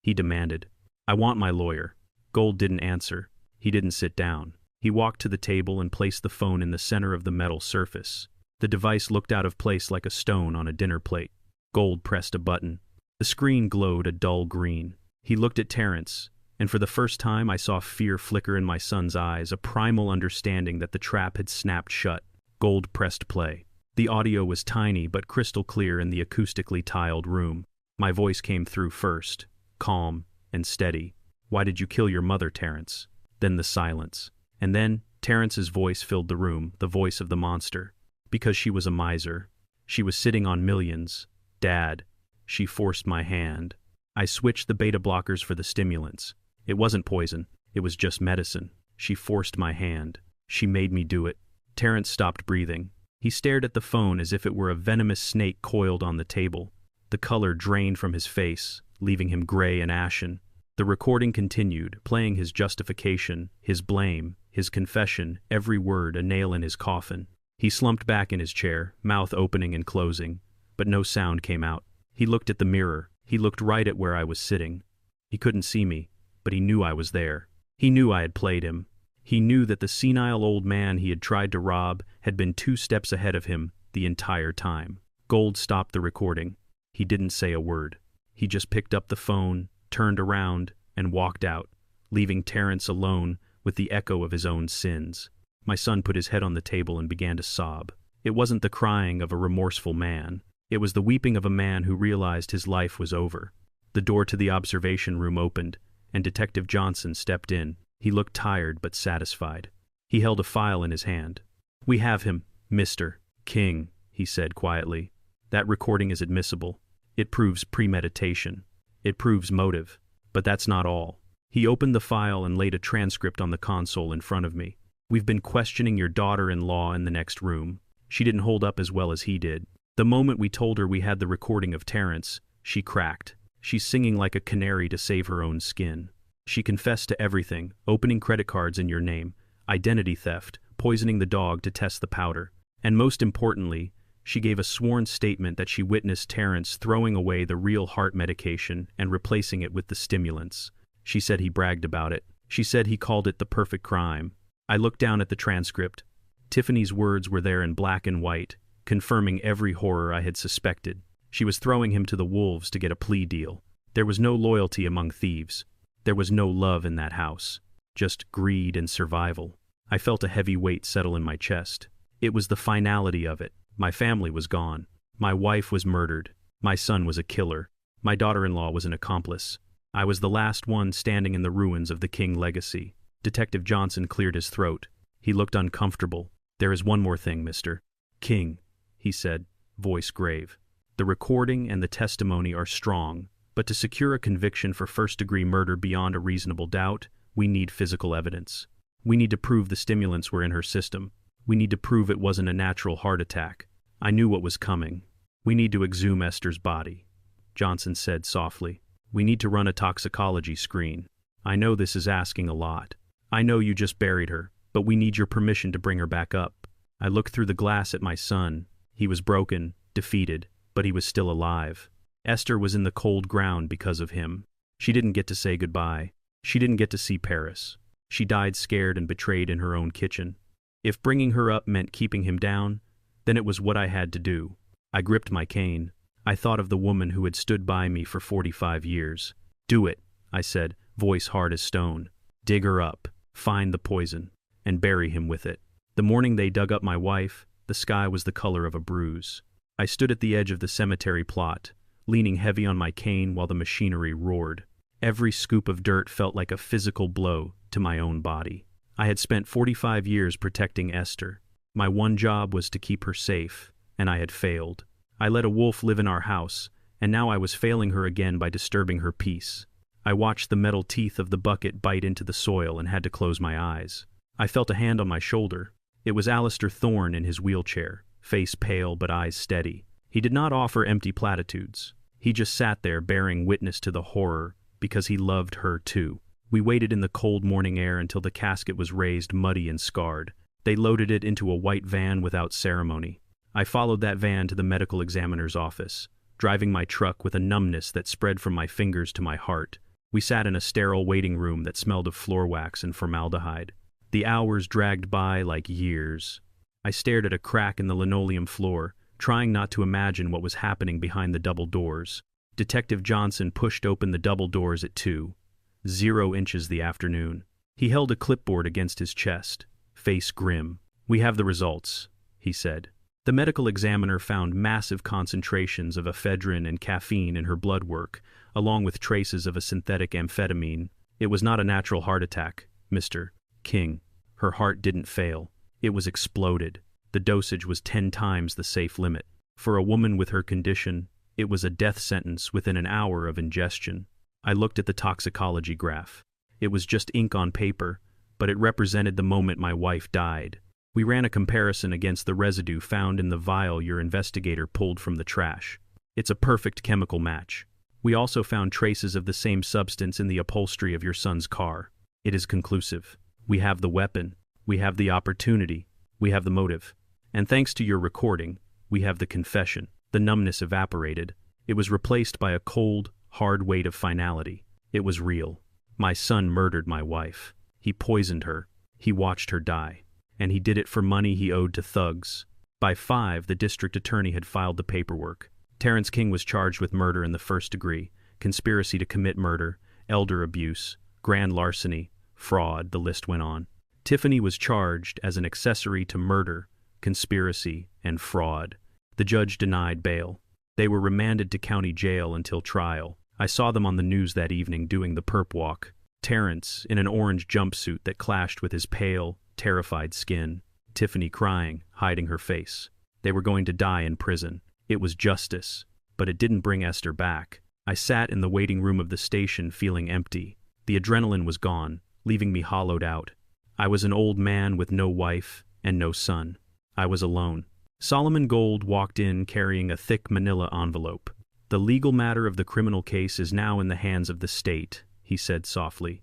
Speaker 1: he demanded. "I want my lawyer." Gold didn't answer. He didn't sit down. He walked to the table and placed the phone in the center of the metal surface. The device looked out of place like a stone on a dinner plate. Gold pressed a button. The screen glowed a dull green. He looked at Terrence, and for the first time I saw fear flicker in my son's eyes, a primal understanding that the trap had snapped shut. Gold pressed play. The audio was tiny but crystal clear in the acoustically tiled room. My voice came through first, calm and steady. "Why did you kill your mother, Terrence?" Then the silence. And then Terrence's voice filled the room, the voice of the monster. "Because she was a miser. She was sitting on millions. Dad, she forced my hand. I switched the beta blockers for the stimulants. It wasn't poison. It was just medicine. She forced my hand. She made me do it." Terrence stopped breathing. He stared at the phone as if it were a venomous snake coiled on the table. The color drained from his face, leaving him gray and ashen. The recording continued, playing his justification, his blame, his confession, every word a nail in his coffin. He slumped back in his chair, mouth opening and closing, but no sound came out. He looked at the mirror. He looked right at where I was sitting. He couldn't see me, but he knew I was there. He knew I had played him. He knew that the senile old man he had tried to rob had been 2 steps ahead of him the entire time. Gold stopped the recording. He didn't say a word. He just picked up the phone, turned around, and walked out, leaving Terrence alone with the echo of his own sins. My son put his head on the table and began to sob. It wasn't the crying of a remorseful man. It was the weeping of a man who realized his life was over. The door to the observation room opened, and Detective Johnson stepped in. He looked tired but satisfied. He held a file in his hand. "We have him, Mr. King," he said quietly. "That recording is admissible. It proves premeditation. It proves motive. But that's not all." He opened the file and laid a transcript on the console in front of me. "We've been questioning your daughter-in-law in the next room. She didn't hold up as well as he did. The moment we told her we had the recording of Terrence, she cracked. She's singing like a canary to save her own skin. She confessed to everything, opening credit cards in your name, identity theft, poisoning the dog to test the powder. And most importantly, She gave a sworn statement that she witnessed Terrence throwing away the real heart medication and replacing it with the stimulants. She said he bragged about it. She said he called it the perfect crime. I looked down at the transcript. Tiffany's words were there in black and white, confirming every horror I had suspected. She was throwing him to the wolves to get a plea deal. There was no loyalty among thieves. There was no love in that house. Just greed and survival. I felt a heavy weight settle in my chest. It was the finality of it. My family was gone. My wife was murdered. My son was a killer. My daughter-in-law was an accomplice. I was the last one standing in the ruins of the King legacy. Detective Johnson cleared his throat. He looked uncomfortable. "There is one more thing, Mr. King," he said, voice grave. "The recording and the testimony are strong, but to secure a conviction for first-degree murder beyond a reasonable doubt, we need physical evidence. We need to prove the stimulants were in her system. We need to prove it wasn't a natural heart attack. I knew what was coming. We need to exhume Esther's body," Johnson said softly. "We need to run a toxicology screen. I know this is asking a lot. I know you just buried her, but we need your permission to bring her back up." I looked through the glass at my son. He was broken, defeated, but he was still alive. Esther was in the cold ground because of him. She didn't get to say goodbye. She didn't get to see Paris. She died scared and betrayed in her own kitchen. If bringing her up meant keeping him down, then it was what I had to do. I gripped my cane. I thought of the woman who had stood by me for 45 years. "Do it," I said, voice hard as stone. "Dig her up, find the poison, and bury him with it." The morning they dug up my wife, the sky was the color of a bruise. I stood at the edge of the cemetery plot, leaning heavy on my cane while the machinery roared. Every scoop of dirt felt like a physical blow to my own body. I had spent 45 years protecting Esther. My one job was to keep her safe, and I had failed. I let a wolf live in our house, and now I was failing her again by disturbing her peace. I watched the metal teeth of the bucket bite into the soil and had to close my eyes. I felt a hand on my shoulder. It was Alistair Thorne in his wheelchair, face pale but eyes steady. He did not offer empty platitudes. He just sat there bearing witness to the horror because he loved her too. We waited in the cold morning air until the casket was raised muddy and scarred. They loaded it into a white van without ceremony. I followed that van to the medical examiner's office, driving my truck with a numbness that spread from my fingers to my heart. We sat in a sterile waiting room that smelled of floor wax and formaldehyde. The hours dragged by like years. I stared at a crack in the linoleum floor, trying not to imagine what was happening behind the double doors. Detective Johnson pushed open the double doors at 2:00 the afternoon. He held a clipboard against his chest, face grim. "We have the results," he said. The medical examiner found massive concentrations of ephedrine and caffeine in her blood work, along with traces of a synthetic amphetamine. "It was not a natural heart attack, Mr. King. Her heart didn't fail. It was exploded. The dosage was 10 times the safe limit. For a woman with her condition, it was a death sentence within an hour of ingestion." I looked at the toxicology graph. It was just ink on paper, but it represented the moment my wife died. We ran a comparison against the residue found in the vial your investigator pulled from the trash. It's a perfect chemical match. We also found traces of the same substance in the upholstery of your son's car. It is conclusive. We have the weapon. We have the opportunity. We have the motive. And thanks to your recording, we have the confession. The numbness evaporated. It was replaced by a cold, hard weight of finality. It was real. My son murdered my wife. He poisoned her. He watched her die. And he did it for money he owed to thugs. By 5, the district attorney had filed the paperwork. Terrence King was charged with murder in the first degree, conspiracy to commit murder, elder abuse, grand larceny, fraud, the list went on. Tiffany was charged as an accessory to murder, conspiracy, and fraud. The judge denied bail. They were remanded to county jail until trial. I saw them on the news that evening doing the perp walk. Terrence in an orange jumpsuit that clashed with his pale, terrified skin. Tiffany crying, hiding her face. They were going to die in prison. It was justice, but it didn't bring Esther back. I sat in the waiting room of the station feeling empty. The adrenaline was gone, leaving me hollowed out. I was an old man with no wife and no son. I was alone. Solomon Gold walked in carrying a thick manila envelope. "The legal matter of the criminal case is now in the hands of the state," he said softly.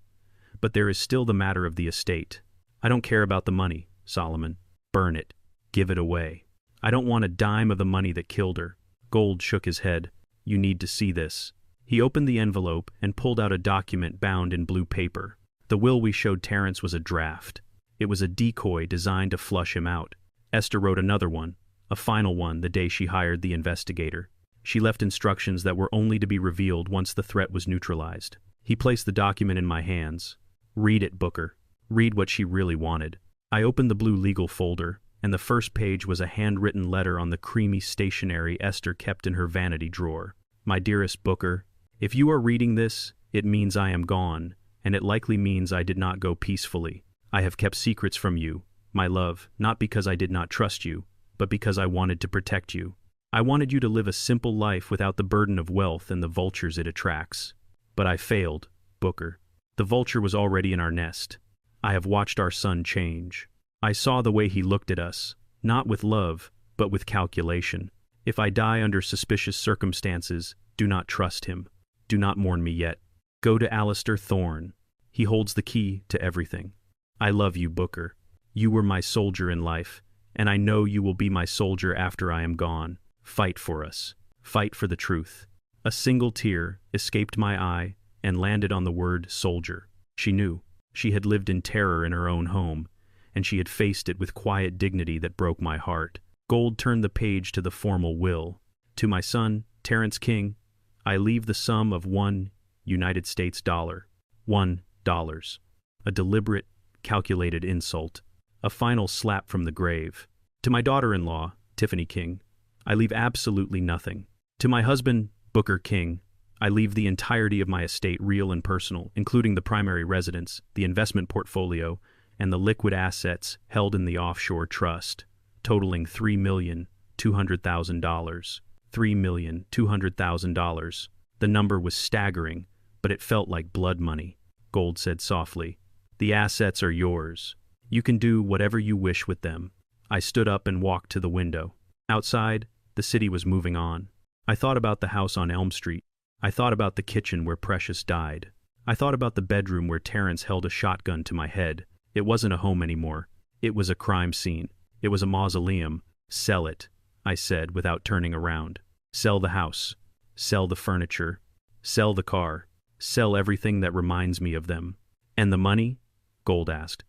Speaker 1: "But there is still the matter of the estate. I don't care about the money, Solomon. Burn it. Give it away." I don't want a dime of the money that killed her. Gold shook his head. You need to see this. He opened the envelope and pulled out a document bound in blue paper. The will we showed Terrence was a draft. It was a decoy designed to flush him out. Esther wrote another one, a final one, the day she hired the investigator. She left instructions that were only to be revealed once the threat was neutralized. He placed the document in my hands. Read it, Booker. Read what she really wanted. I opened the blue legal folder, and the first page was a handwritten letter on the creamy stationery Esther kept in her vanity drawer. My dearest Booker, if you are reading this, it means I am gone, and it likely means I did not go peacefully. I have kept secrets from you, my love, not because I did not trust you, but because I wanted to protect you. I wanted you to live a simple life without the burden of wealth and the vultures it attracts. But I failed, Booker. The vulture was already in our nest. I have watched our son change. I saw the way he looked at us, not with love, but with calculation. If I die under suspicious circumstances, do not trust him. Do not mourn me yet. Go to Alistair Thorne. He holds the key to everything. I love you, Booker. You were my soldier in life, and I know you will be my soldier after I am gone. Fight for us. Fight for the truth. A single tear escaped my eye and landed on the word soldier. She knew. She had lived in terror in her own home, and she had faced it with quiet dignity that broke my heart. Gold turned the page to the formal will. To my son, Terrence King, I leave the sum of $1 dollar. $1. A deliberate, calculated insult. A final slap from the grave. To my daughter-in-law, Tiffany King, I leave absolutely nothing. To my husband, Booker King, I leave the entirety of my estate, real and personal, including the primary residence, the investment portfolio, and the liquid assets held in the offshore trust, totaling $3,200,000. $3,200,000. The number was staggering, but it felt like blood money. Gold said softly, "The assets are yours. You can do whatever you wish with them." I stood up and walked to the window. Outside, the city was moving on. I thought about the house on Elm Street. I thought about the kitchen where Precious died. I thought about the bedroom where Terrence held a shotgun to my head. It wasn't a home anymore. It was a crime scene. It was a mausoleum. Sell it, I said without turning around. Sell the house. Sell the furniture. Sell the car. Sell everything that reminds me of them. And the money? Gold asked.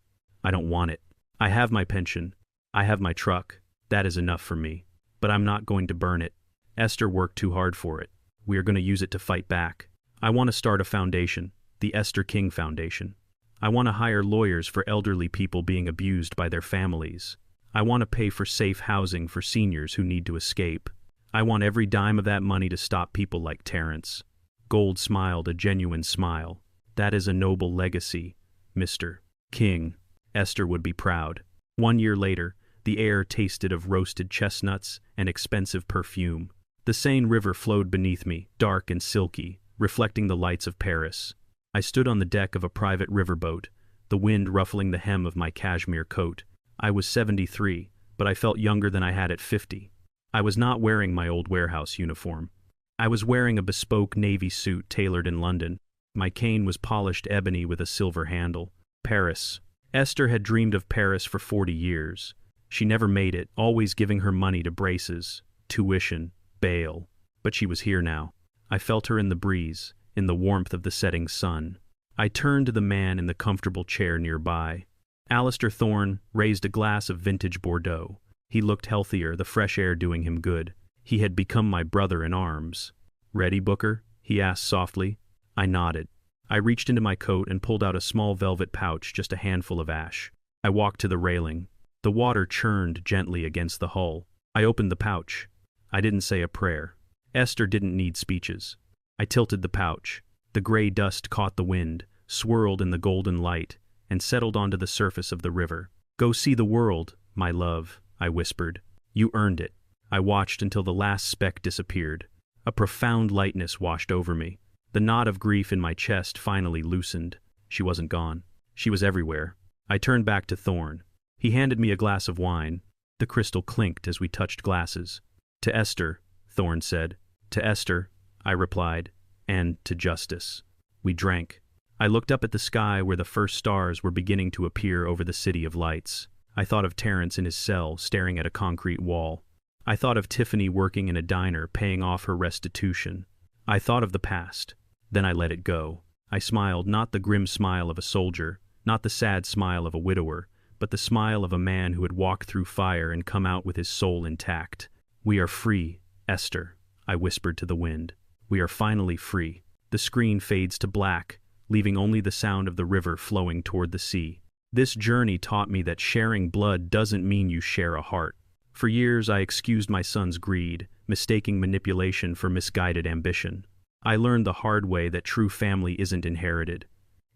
Speaker 1: I don't want it. I have my pension. I have my truck. That is enough for me. But I'm not going to burn it. Esther worked too hard for it. We are going to use it to fight back. I want to start a foundation, the Esther King Foundation. I want to hire lawyers for elderly people being abused by their families. I want to pay for safe housing for seniors who need to escape. I want every dime of that money to stop people like Terrence. Gold smiled a genuine smile. That is a noble legacy, Mr. King. Esther would be proud. 1 year later, the air tasted of roasted chestnuts and expensive perfume. The Seine River flowed beneath me, dark and silky, reflecting the lights of Paris. I stood on the deck of a private riverboat, the wind ruffling the hem of my cashmere coat. I was 73, but I felt younger than I had at 50. I was not wearing my old warehouse uniform. I was wearing a bespoke navy suit tailored in London. My cane was polished ebony with a silver handle. Paris. Esther had dreamed of Paris for 40 years. She never made it, always giving her money to braces, tuition, bail. But she was here now. I felt her in the breeze, in the warmth of the setting sun. I turned to the man in the comfortable chair nearby. Alistair Thorne raised a glass of vintage Bordeaux. He looked healthier, the fresh air doing him good. He had become my brother in arms. "Ready, Booker?" he asked softly. I nodded. I reached into my coat and pulled out a small velvet pouch, just a handful of ash. I walked to the railing. The water churned gently against the hull. I opened the pouch. I didn't say a prayer. Esther didn't need speeches. I tilted the pouch. The gray dust caught the wind, swirled in the golden light, and settled onto the surface of the river. "Go see the world, my love," I whispered. "You earned it." I watched until the last speck disappeared. A profound lightness washed over me. The knot of grief in my chest finally loosened. She wasn't gone. She was everywhere. I turned back to Thorne. He handed me a glass of wine. The crystal clinked as we touched glasses. "To Esther," Thorne said. "To Esther," I replied, "and to justice." We drank. I looked up at the sky where the first stars were beginning to appear over the city of lights. I thought of Terrence in his cell, staring at a concrete wall. I thought of Tiffany working in a diner, paying off her restitution. I thought of the past. Then I let it go. I smiled, not the grim smile of a soldier, not the sad smile of a widower, but the smile of a man who had walked through fire and come out with his soul intact. "We are free, Esther," I whispered to the wind. "We are finally free." The screen fades to black, leaving only the sound of the river flowing toward the sea. This journey taught me that sharing blood doesn't mean you share a heart. For years I excused my son's greed, mistaking manipulation for misguided ambition. I learned the hard way that true family isn't inherited.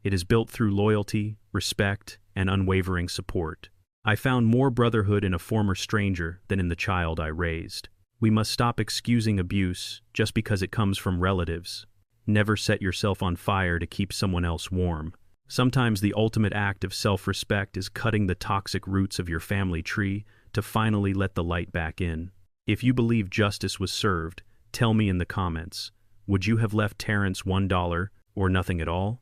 Speaker 1: It is built through loyalty, respect, and unwavering support. I found more brotherhood in a former stranger than in the child I raised. We must stop excusing abuse just because it comes from relatives. Never set yourself on fire to keep someone else warm. Sometimes the ultimate act of self-respect is cutting the toxic roots of your family tree to finally let the light back in. If you believe justice was served, tell me in the comments. Would you have left Terrence $1 or nothing at all?